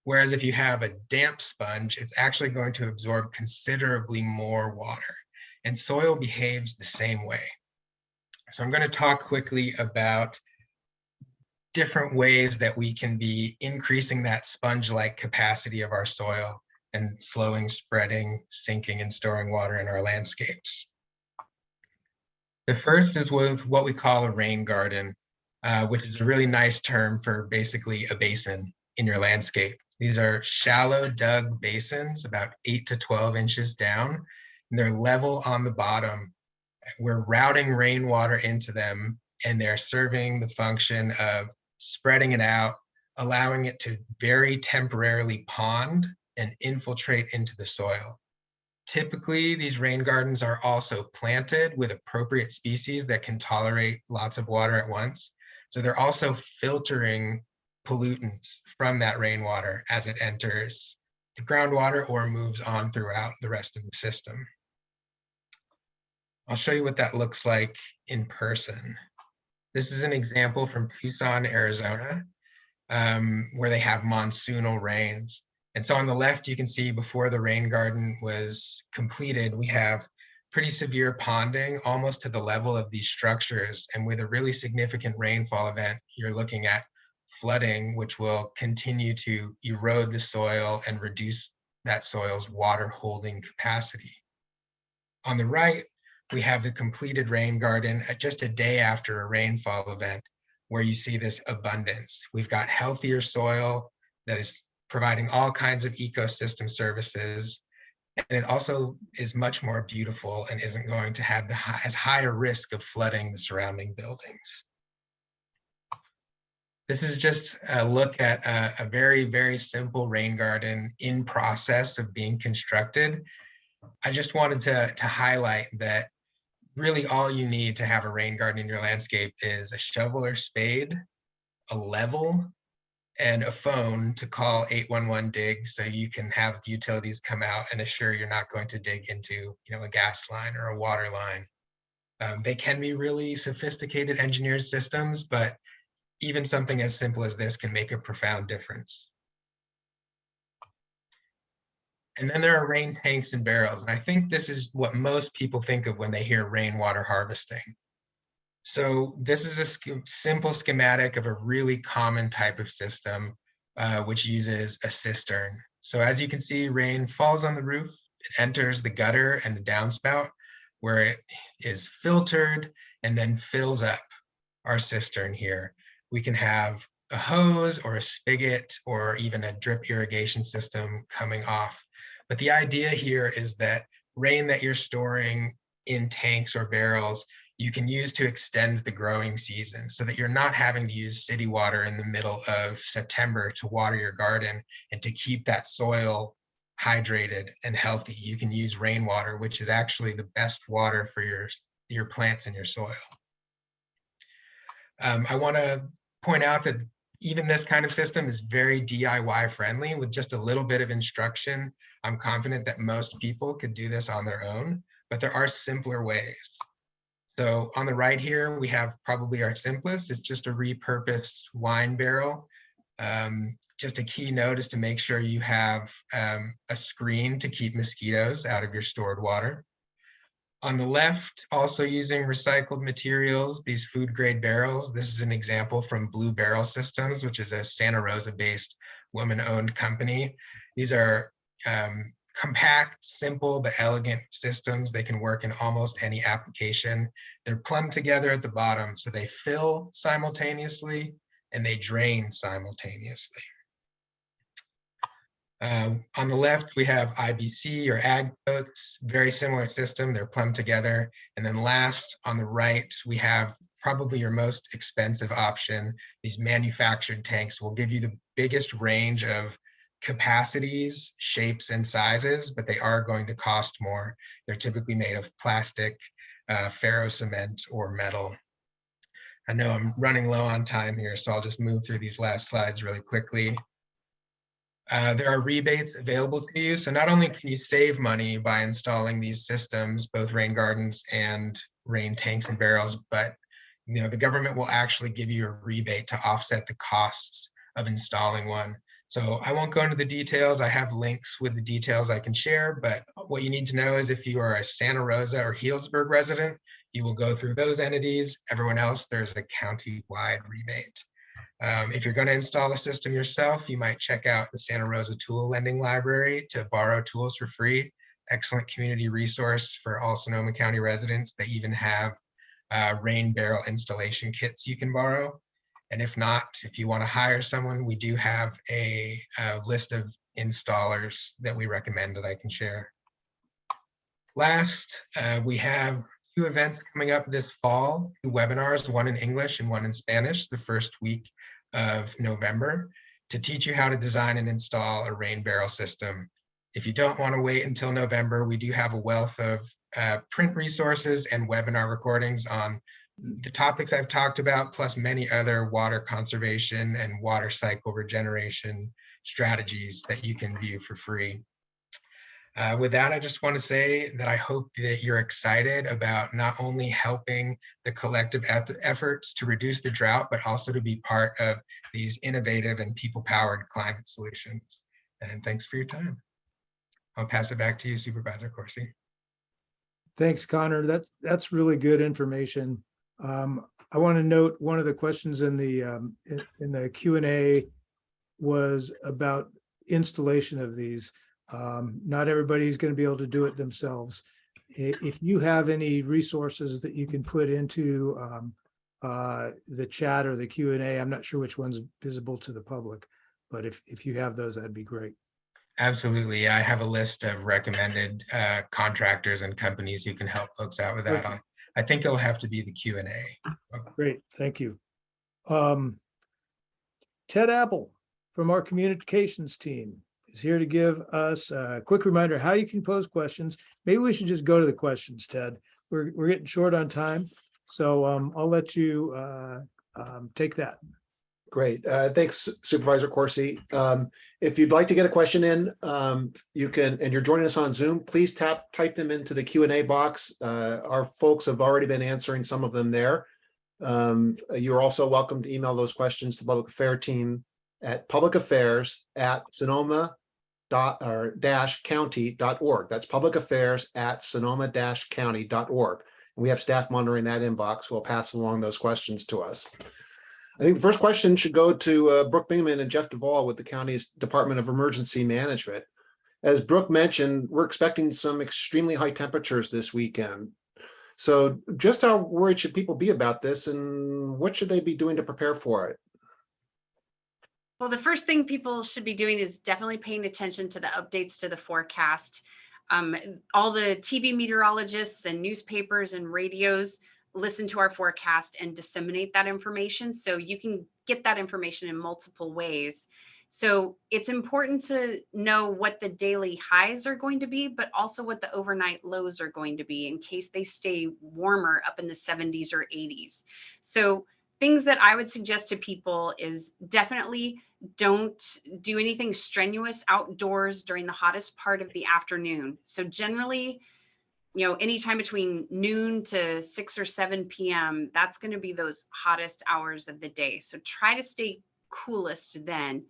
Whereas if you have a damp sponge, it's actually going to absorb considerably more water, and soil behaves the same way. So I'm going to talk quickly about different ways that we can be increasing that sponge-like capacity of our soil and slowing, spreading, sinking, and storing water in our landscapes. The first is with what we call a rain garden, which is a really nice term for basically a basin in your landscape. These are shallow dug basins, about 8 to 12 inches down, and they're level on the bottom. We're routing rainwater into them, and they're serving the function of spreading it out, allowing it to very temporarily pond and infiltrate into the soil. Typically, these rain gardens are also planted with appropriate species that can tolerate lots of water at once. So they're also filtering pollutants from that rainwater as it enters the groundwater or moves on throughout the rest of the system. I'll show you what that looks like in person. This is an example from Tucson, Arizona, where they have monsoonal rains. And so on the left, you can see before the rain garden was completed, we have pretty severe ponding almost to the level of these structures. And with a really significant rainfall event, you're looking at flooding, which will continue to erode the soil and reduce that soil's water holding capacity. On the right, we have the completed rain garden just a day after a rainfall event, where you see this abundance. We've got healthier soil that is providing all kinds of ecosystem services. And it also is much more beautiful and isn't going to have as high a risk of flooding the surrounding buildings. This is just a look at a very, very simple rain garden in process of being constructed. I just wanted to highlight that really all you need to have a rain garden in your landscape is a shovel or spade, a level, and a phone to call 811 dig, so you can have the utilities come out and assure you're not going to dig into a gas line or a water line. They can be really sophisticated engineered systems, but even something as simple as this can make a profound difference. And then there are rain tanks and barrels. And I think this is what most people think of when they hear rainwater harvesting. So this is a simple schematic of a really common type of system, which uses a cistern. So as you can see, rain falls on the roof, it enters the gutter and the downspout, where it is filtered and then fills up our cistern here. We can have a hose or a spigot or even a drip irrigation system coming off. But the idea here is that rain that you're storing in tanks or barrels, you can use to extend the growing season so that you're not having to use city water in the middle of September to water your garden and to keep that soil hydrated and healthy. You can use rainwater, which is actually the best water for your plants and your soil. I want to point out that even this kind of system is very DIY friendly. With just a little bit of instruction, I'm confident that most people could do this on their own, but there are simpler ways. So on the right here, we have probably our simplest. It's just a repurposed wine barrel. Just a key note is to make sure you have a screen to keep mosquitoes out of your stored water. On the left, also using recycled materials, these food grade barrels. This is an example from Blue Barrel Systems, which is a Santa Rosa based woman owned company. These are compact, simple, but elegant systems. They can work in almost any application. They're plumbed together at the bottom, so they fill simultaneously and they drain simultaneously. On the left, we have IBC or ag boats, very similar system. They're plumbed together. And then last, on the right, we have probably your most expensive option. These manufactured tanks will give you the biggest range of capacities, shapes, and sizes, but they are going to cost more. They're typically made of plastic, ferro cement, or metal. I know I'm running low on time here, so I'll just move through these last slides really quickly. There are rebates available to you. So not only can you save money by installing these systems, both rain gardens and rain tanks and barrels, but the government will actually give you a rebate to offset the costs of installing one. So I won't go into the details. I have links with the details I can share, but what you need to know is if you are a Santa Rosa or Healdsburg resident, you will go through those entities. Everyone else, there's a county-wide rebate. If you're going to install a system yourself, you might check out the Santa Rosa Tool Lending Library to borrow tools for free. Excellent community resource for all Sonoma County residents. They even have rain barrel installation kits you can borrow. And if not, if you want to hire someone, we do have a list of installers that we recommend that I can share. Last, we have 2 events coming up this fall, 2 webinars, one in English and one in Spanish, the first week of November, to teach you how to design and install a rain barrel system. If you don't want to wait until November, we do have a wealth of print resources and webinar recordings on the topics I've talked about, plus many other water conservation and water cycle regeneration strategies that you can view for free. With that, I just want to say that I hope that you're excited about not only helping the collective efforts to reduce the drought, but also to be part of these innovative and people-powered climate solutions. And thanks for your time. I'll pass it back to you, Supervisor Corsi. Thanks, Connor. That's really good information. I want to note one of the questions in the Q&A was about installation of these. Not everybody's going to be able to do it themselves. If you have any resources that you can put into the chat or the Q&A, I'm not sure which one's visible to the public, but if you have those, that'd be great. Absolutely. I have a list of recommended contractors and companies who can help folks out with that. Okay. I think it'll have to be the Q&A. Great, thank you. Ted Apple from our communications team is here to give us a quick reminder how you can pose questions. Maybe we should just go to the questions, Ted. We're getting short on time, so I'll let you take that. Great. Thanks, Supervisor Corsi. If you'd like to get a question in, you can, and you're joining us on Zoom, please type them into the Q&A box. Our folks have already been answering some of them there. You're also welcome to email those questions to Public Affairs team at publicaffairs@sonoma-county.org. That's publicaffairs@sonoma-county.org. We have staff monitoring that inbox who will pass along those questions to us. I think the first question should go to Brooke Bingman and Jeff Duvall with the county's Department of Emergency Management. As Brooke mentioned, we're expecting some extremely high temperatures this weekend. So just how worried should people be about this, and what should they be doing to prepare for it? Well, the first thing people should be doing is definitely paying attention to the updates to the forecast. All the TV meteorologists and newspapers and radios listen to our forecast and disseminate that information. So you can get that information in multiple ways. So it's important to know what the daily highs are going to be, but also what the overnight lows are going to be in case they stay warmer up in the 70s or 80s. So things that I would suggest to people is definitely don't do anything strenuous outdoors during the hottest part of the afternoon. So generally, anytime between noon to 6 or 7 p.m., that's going to be those hottest hours of the day. So try to stay coolest then.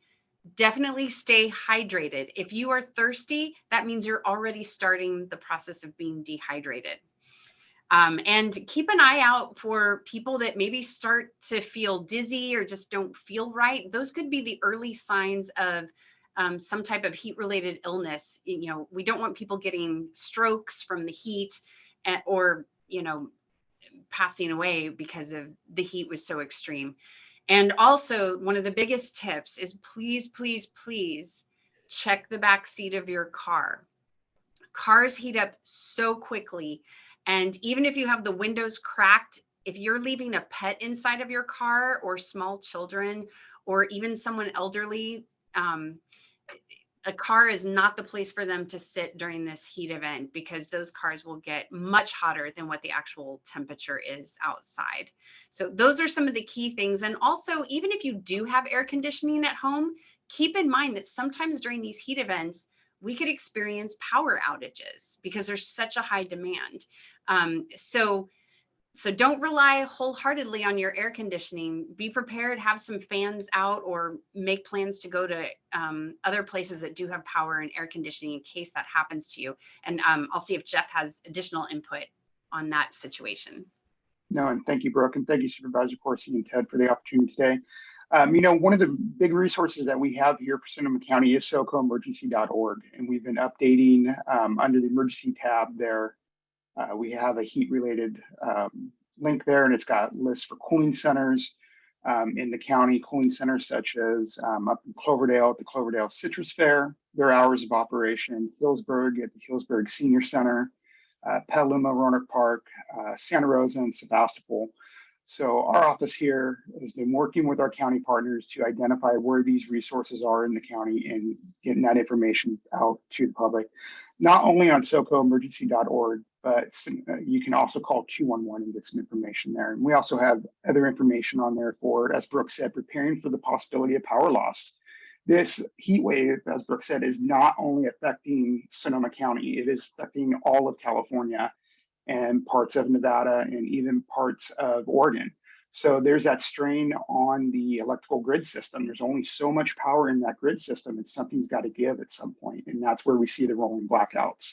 Definitely stay hydrated. If you are thirsty, that means you're already starting the process of being dehydrated. And keep an eye out for people that maybe start to feel dizzy or just don't feel right. Those could be the early signs of some type of heat-related illness. We don't want people getting strokes from the heat or passing away because of the heat was so extreme. And also, one of the biggest tips is please, please, please check the back seat of your car. Cars heat up so quickly. And even if you have the windows cracked, if you're leaving a pet inside of your car or small children or even someone elderly, a car is not the place for them to sit during this heat event because those cars will get much hotter than what the actual temperature is outside. So those are some of the key things. And also, even if you do have air conditioning at home, keep in mind that sometimes during these heat events, we could experience power outages because there's such a high demand. So don't rely wholeheartedly on your air conditioning. Be prepared, have some fans out, or make plans to go to other places that do have power and air conditioning in case that happens to you. And I'll see if Jeff has additional input on that situation. No, and thank you, Brooke, and thank you, Supervisor Coursey and Ted, for the opportunity today. One of the big resources that we have here for Sonoma County is socoemergency.org, and we've been updating under the emergency tab there. We have a heat-related link there, and it's got lists for cooling centers in the county, cooling centers such as up in Cloverdale at the Cloverdale Citrus Fair, their hours of operation, Hillsburg at the Hillsburg Senior Center, Petaluma, Roanoke Park, Santa Rosa, and Sebastopol. So our office here has been working with our county partners to identify where these resources are in the county and getting that information out to the public, not only on socoemergency.org, but you can also call 211 and get some information there. And we also have other information on there for, as Brooke said, preparing for the possibility of power loss. This heat wave, as Brooke said, is not only affecting Sonoma County, it is affecting all of California and parts of Nevada and even parts of Oregon. So there's that strain on the electrical grid system. There's only so much power in that grid system, and something's got to give at some point, and that's where we see the rolling blackouts.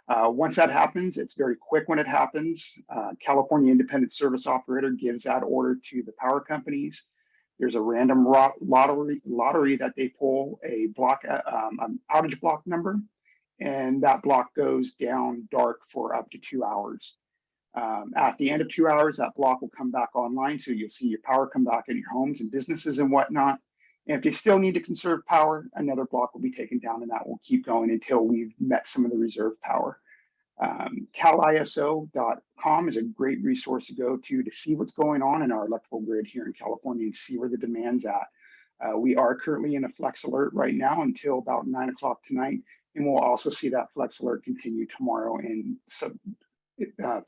Once that happens, it's very quick when it happens. California Independent Service Operator gives that order to the power companies. There's a random lottery that they pull a block, an outage block number, and that block goes down dark for up to 2 hours. At the end of 2 hours, that block will come back online, so you'll see your power come back in your homes and businesses and whatnot. And if they still need to conserve power, another block will be taken down, and that will keep going until we've met some of the reserve power. CalISO.com is a great resource to go to see what's going on in our electrical grid here in California and see where the demand's at. We are currently in a flex alert right now until about 9 o'clock tonight, and we'll also see that flex alert continue tomorrow and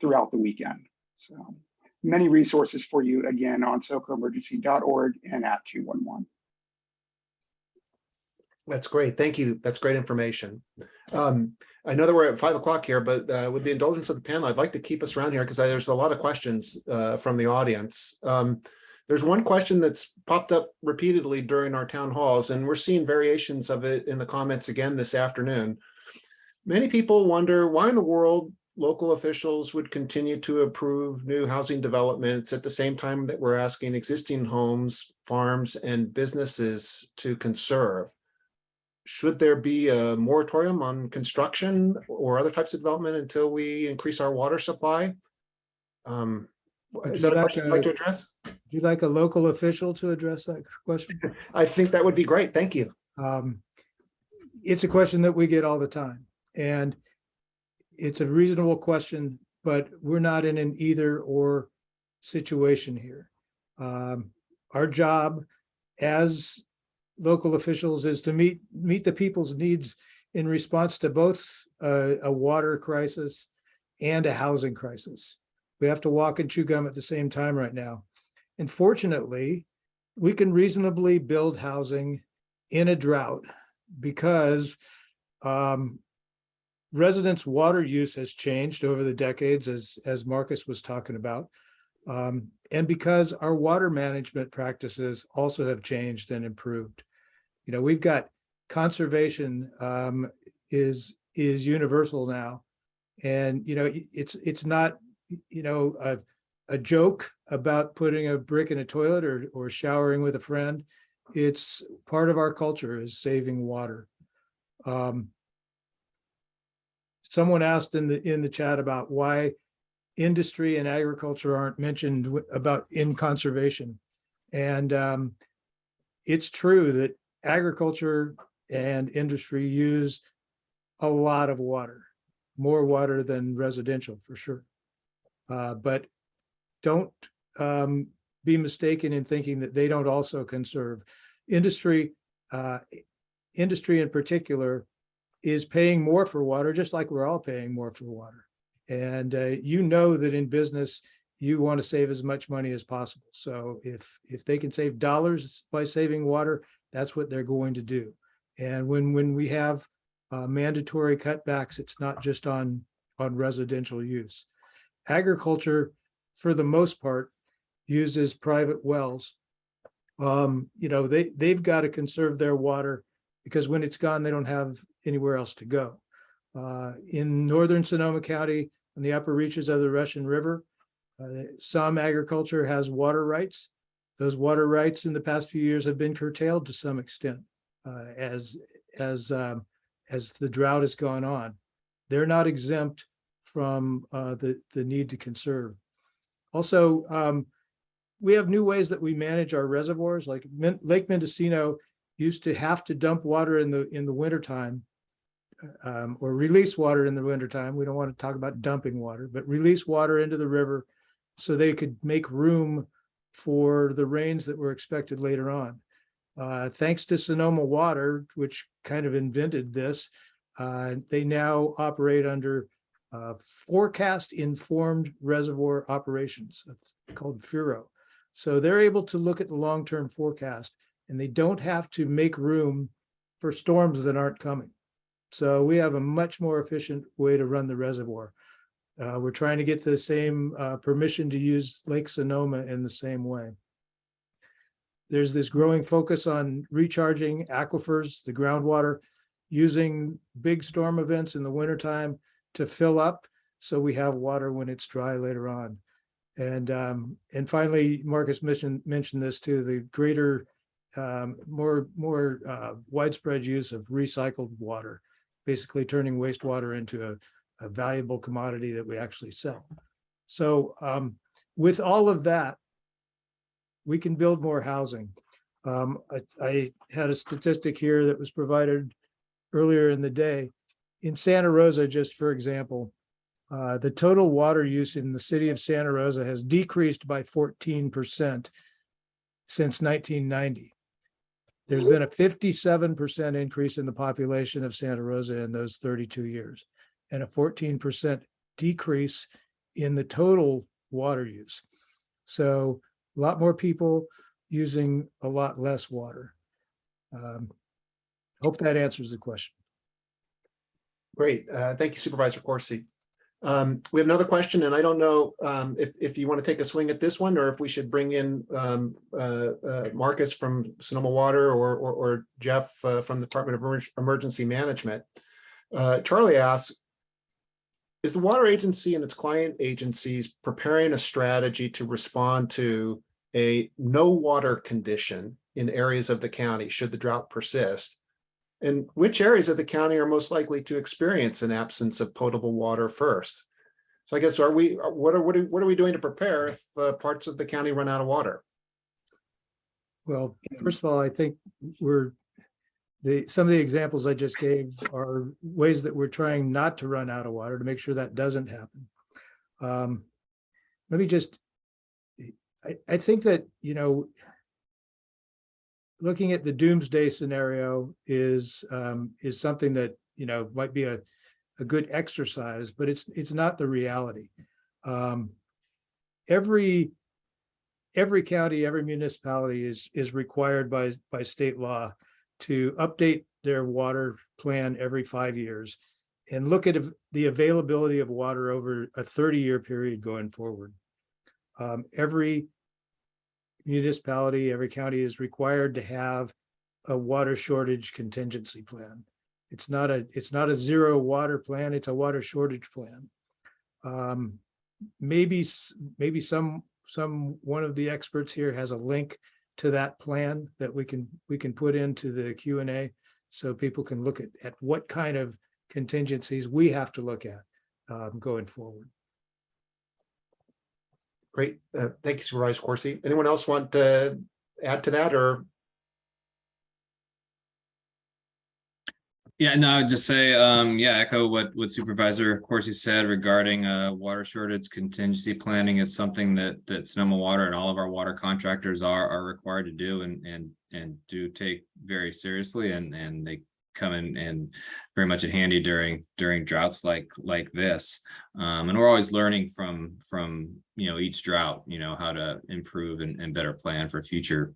throughout the weekend. So many resources for you, again, on socoemergency.org and at 211. That's great. Thank you. That's great information. I know that we're at 5 o'clock here, but with the indulgence of the panel, I'd like to keep us around here because there's a lot of questions from the audience. There's one question that's popped up repeatedly during our town halls, and we're seeing variations of it in the comments again this afternoon. Many people wonder, why in the world local officials would continue to approve new housing developments at the same time that we're asking existing homes, farms, and businesses to conserve. Should there be a moratorium on construction or other types of development until we increase our water supply? Is that a question you'd like to address? Would you like a local official to address that question? I think that would be great. Thank you. It's a question that we get all the time, and it's a reasonable question, but we're not in an either or situation here. Our job as local officials is to meet the people's needs in response to both a water crisis and a housing crisis. We have to walk and chew gum at the same time right now. And fortunately, we can reasonably build housing in a drought because residents' water use has changed over the decades, as Marcus was talking about. And because our water management practices also have changed and improved. You know, we've got conservation is universal now. And, you know, it's not, you know, a joke about putting a brick in a toilet or showering with a friend. It's part of our culture is saving water. Someone asked in the chat about why industry and agriculture aren't mentioned about in conservation. And it's true that agriculture and industry use a lot of water, more water than residential for sure. But don't be mistaken in thinking that they don't also conserve. Industry in particular is paying more for water, just like we're all paying more for water. And you know that in business, you want to save as much money as possible. So if they can save dollars by saving water, that's what they're going to do. And when we have mandatory cutbacks, it's not just on residential use. Agriculture, for the most part, uses private wells. You know, they've got to conserve their water because when it's gone, they don't have anywhere else to go. In northern Sonoma County, on the upper reaches of the Russian River, some agriculture has water rights. Those water rights in the past few years have been curtailed to some extent as the drought has gone on. They're not exempt from the need to conserve. Also, we have new ways that we manage our reservoirs. Like Lake Mendocino used to have to dump water in the wintertime or release water in the wintertime. We don't want to talk about dumping water, but release water into the river so they could make room for the rains that were expected later on. Thanks to Sonoma Water, which kind of invented this, they now operate under forecast informed reservoir operations. That's called FURO. So they're able to look at the long-term forecast and they don't have to make room for storms that aren't coming. So we have a much more efficient way to run the reservoir. We're trying to get the same permission to use Lake Sonoma in the same way. There's this growing focus on recharging aquifers, the groundwater, using big storm events in the wintertime to fill up so we have water when it's dry later on. And finally, Marcus mentioned this too, the greater, more widespread use of recycled water, basically turning wastewater into a valuable commodity that we actually sell. So with all of that, we can build more housing. I had a statistic here that was provided earlier in the day. In Santa Rosa, just for example, the total water use in the city of Santa Rosa has decreased by 14% since 1990. There's been a 57% increase in the population of Santa Rosa in those 32 years, and a 14% decrease in the total water use. So a lot more people using a lot less water. Hope that answers the question. Great. Thank you, Supervisor Corsi. We have another question, and I don't know if you want to take a swing at this one or if we should bring in Marcus from Sonoma Water or Jeff from the Department of Emergency Management. Charlie asks, is the water agency and its client agencies preparing a strategy to respond to a no water condition in areas of the county should the drought persist? And which areas of the county are most likely to experience an absence of potable water first? So I guess what are we doing to prepare if parts of the county run out of water? Well, first of all, I think some of the examples I just gave are ways that we're trying not to run out of water to make sure that doesn't happen. I think that, looking at the doomsday scenario is something that, might be a good exercise, but it's not the reality. Every county, every municipality is required by state law to update their water plan every 5 years and look at the availability of water over a 30-year period going forward. Every municipality, every county is required to have a water shortage contingency plan. It's not a zero water plan, it's a water shortage plan. Maybe one of the experts here has a link to that plan that we can put into the Q&A so people can look at what kind of contingencies we have to look at going forward. Great. Thank you, Supervisor Coursey. Anyone else want to add to that, or? Yeah, no, I would just say, echo what Supervisor Coursey said regarding water shortage contingency planning. It's something that Sonoma Water and all of our water contractors are required to do and do take very seriously, and they come in very much at handy during droughts like this. And we're always learning from each drought, how to improve and better plan for future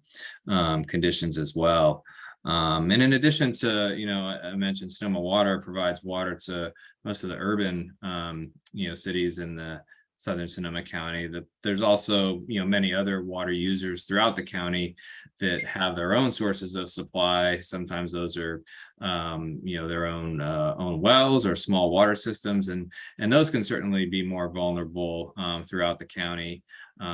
conditions as well. And in addition to, I mentioned Sonoma Water provides water to most of the urban, cities in the southern Sonoma County. There's also, many other water users throughout the county that have their own sources of supply. Sometimes those are, their own wells or small water systems, and those can certainly be more vulnerable throughout the county,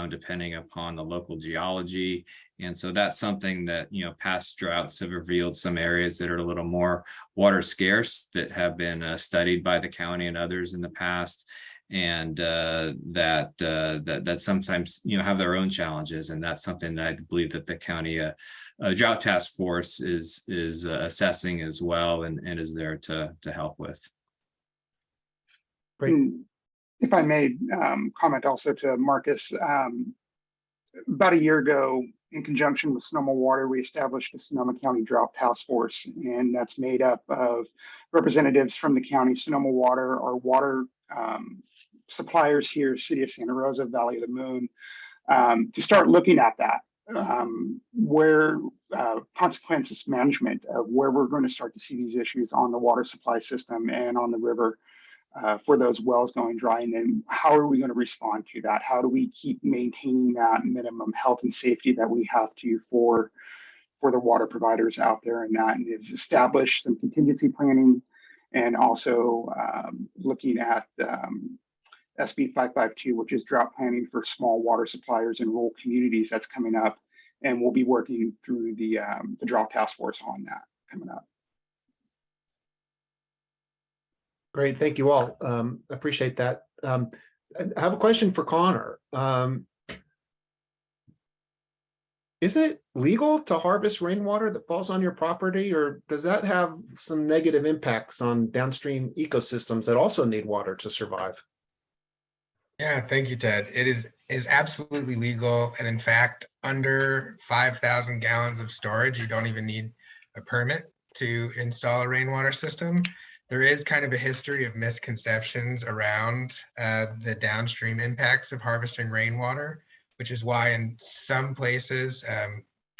depending upon the local geology. And so that's something that, past droughts have revealed some areas that are a little more water scarce that have been studied by the county and others in the past. And that sometimes, have their own challenges. And that's something that I believe that the county drought task force is assessing as well and is there to help with. Great. If I may comment also to Marcus, about a year ago, in conjunction with Sonoma Water, we established a Sonoma County Drought Task Force, and that's made up of representatives from the county, Sonoma Water, our water suppliers here, City of Santa Rosa, Valley of the Moon, to start looking at that, where consequences management of where we're going to start to see these issues on the water supply system and on the river for those wells going dry, and then how are we going to respond to that? How do we keep maintaining that minimum health and safety that we have to for the water providers out there, and that, and it's established some contingency planning, and also looking at SB 552, which is drought planning for small water suppliers in rural communities. That's coming up, and we'll be working through the drought task force on that coming up. Great, thank you all. Appreciate that. I have a question for Connor. Is it legal to harvest rainwater that falls on your property, or does that have some negative impacts on downstream ecosystems that also need water to survive? Yeah, thank you, Ted. It is absolutely legal. And in fact, under 5,000 gallons of storage, you don't even need a permit to install a rainwater system. There is kind of a history of misconceptions around the downstream impacts of harvesting rainwater, which is why in some places,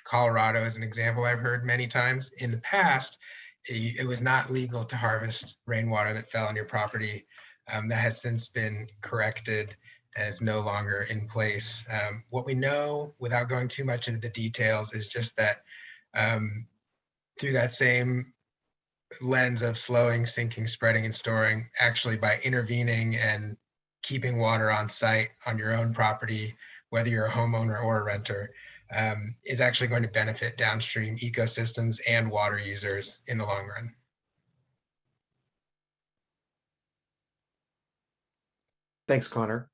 Colorado is an example I've heard many times in the past, it was not legal to harvest rainwater that fell on your property. That has since been corrected and is no longer in place. What we know, without going too much into the details, is just that through that same lens of slowing, sinking, spreading, and storing, actually by intervening and keeping water on site on your own property, whether you're a homeowner or a renter, is actually going to benefit downstream ecosystems and water users in the long run. Thanks, Connor.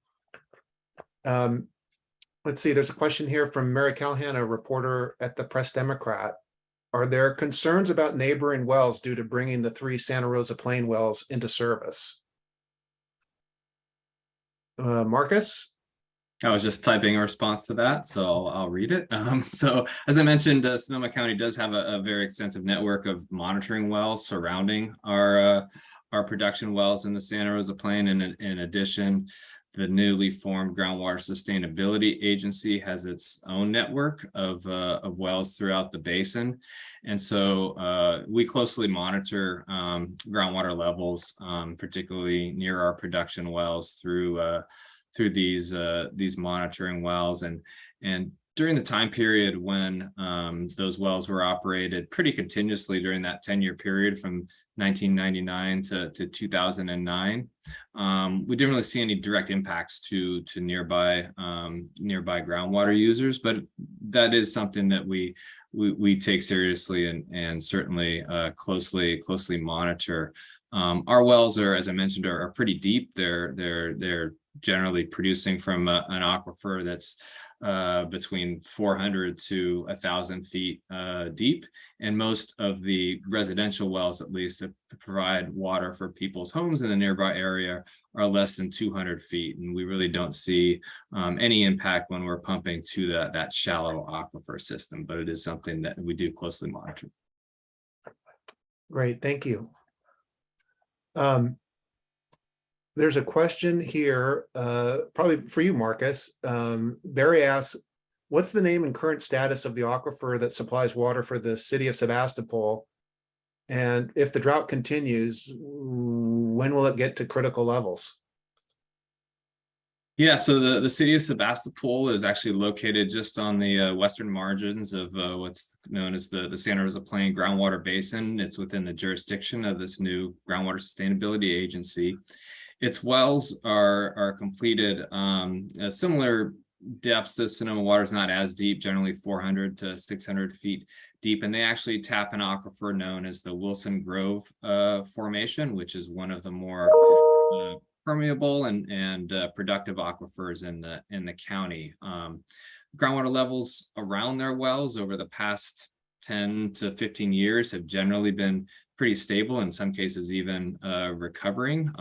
Let's see, there's a question here from Mary Callahan, a reporter at the Press Democrat. Are there concerns about neighboring wells due to bringing the 3 Santa Rosa Plain wells into service? Marcus? I was just typing a response to that, so I'll read it. So as I mentioned, Sonoma County does have a very extensive network of monitoring wells surrounding our production wells in the Santa Rosa Plain. And in addition, the newly formed Groundwater Sustainability Agency has its own network of wells throughout the basin. And so we closely monitor groundwater levels, particularly near our production wells through these monitoring wells. And during the time period when those wells were operated pretty continuously during that 10-year period from 1999 to 2009, we didn't really see any direct impacts to nearby groundwater users, but that is something that we take seriously and certainly closely monitor. Our wells are, as I mentioned, are pretty deep. They're generally producing from an aquifer that's between 400 to 1,000 feet deep, and most of the residential wells, at least, that provide water for people's homes in the nearby area are less than 200 feet, and we really don't see any impact when we're pumping to that shallow aquifer system, but it is something that we do closely monitor. Great, thank you. There's a question here, probably for you, Marcus. Barry asks, what's the name and current status of the aquifer that supplies water for the city of Sebastopol? And if the drought continues, when will it get to critical levels? Yeah, so the city of Sebastopol is actually located just on the western margins of what's known as the Santa Rosa Plain groundwater basin. It's within the jurisdiction of this new Groundwater Sustainability Agency. Its wells are completed similar depths to Sonoma Water, is not as deep, generally 400 to 600 feet deep, and they actually tap an aquifer known as the Wilson Grove Formation, which is one of the more permeable and productive aquifers in the county. Groundwater levels around their wells over the past 10 to 15 years have generally been pretty stable, in some cases even recovering.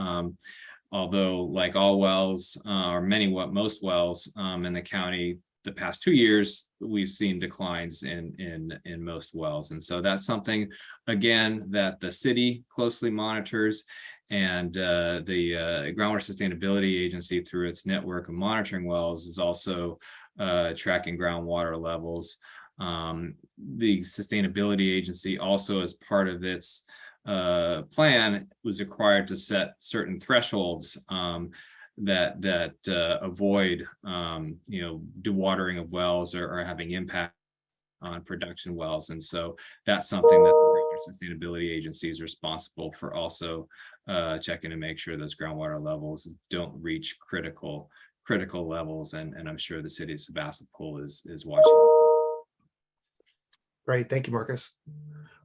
Although, like all wells, or most wells in the county, the past 2 years, we've seen declines in most wells. And so that's something, again, that the city closely monitors, and the Groundwater Sustainability Agency, through its network of monitoring wells, is also tracking groundwater levels. The Sustainability Agency also, as part of its plan, was required to set certain thresholds that avoid dewatering of wells or having impact on production wells. And so that's something that the Sustainability Agency is responsible for, also checking to make sure those groundwater levels don't reach critical levels, and I'm sure the city of Sebastopol is watching. Great, thank you, Marcus.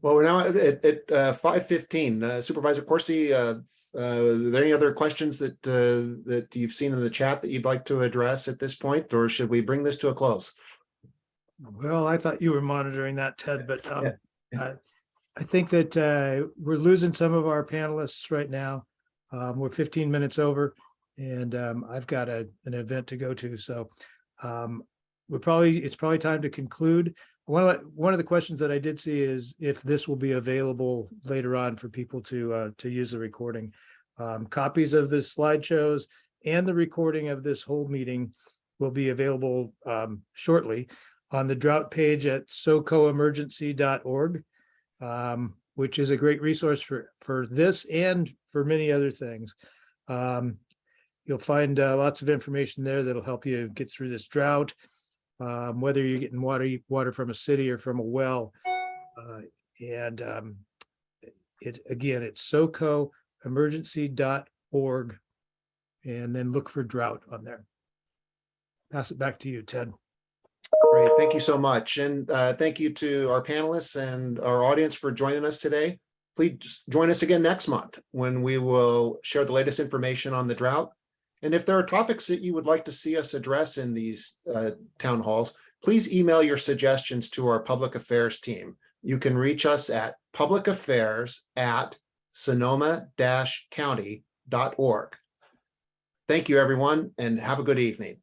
Well, we're now at 5:15. Supervisor Corsi, are there any other questions that you've seen in the chat that you'd like to address at this point, or should we bring this to a close? Well, I thought you were monitoring that, Ted, but Yeah. I think that we're losing some of our panelists right now. We're 15 minutes over, and I've got an event to go to, so it's probably time to conclude. One of the questions that I did see is if this will be available later on for people to use the recording. Copies of the slideshows and the recording of this whole meeting will be available shortly on the Drought page at socoemergency.org, which is a great resource for this and for many other things. You'll find lots of information there that'll help you get through this drought, whether you're getting water from a city or from a well. And Again, it's socoemergency.org. And then look for drought on there. Pass it back to you, Ted. Great, thank you so much. And thank you to our panelists and our audience for joining us today. Please join us again next month when we will share the latest information on the drought. And if there are topics that you would like to see us address in these town halls, please email your suggestions to our public affairs team. You can reach us at publicaffairs@sonoma-county.org. Thank you, everyone, and have a good evening.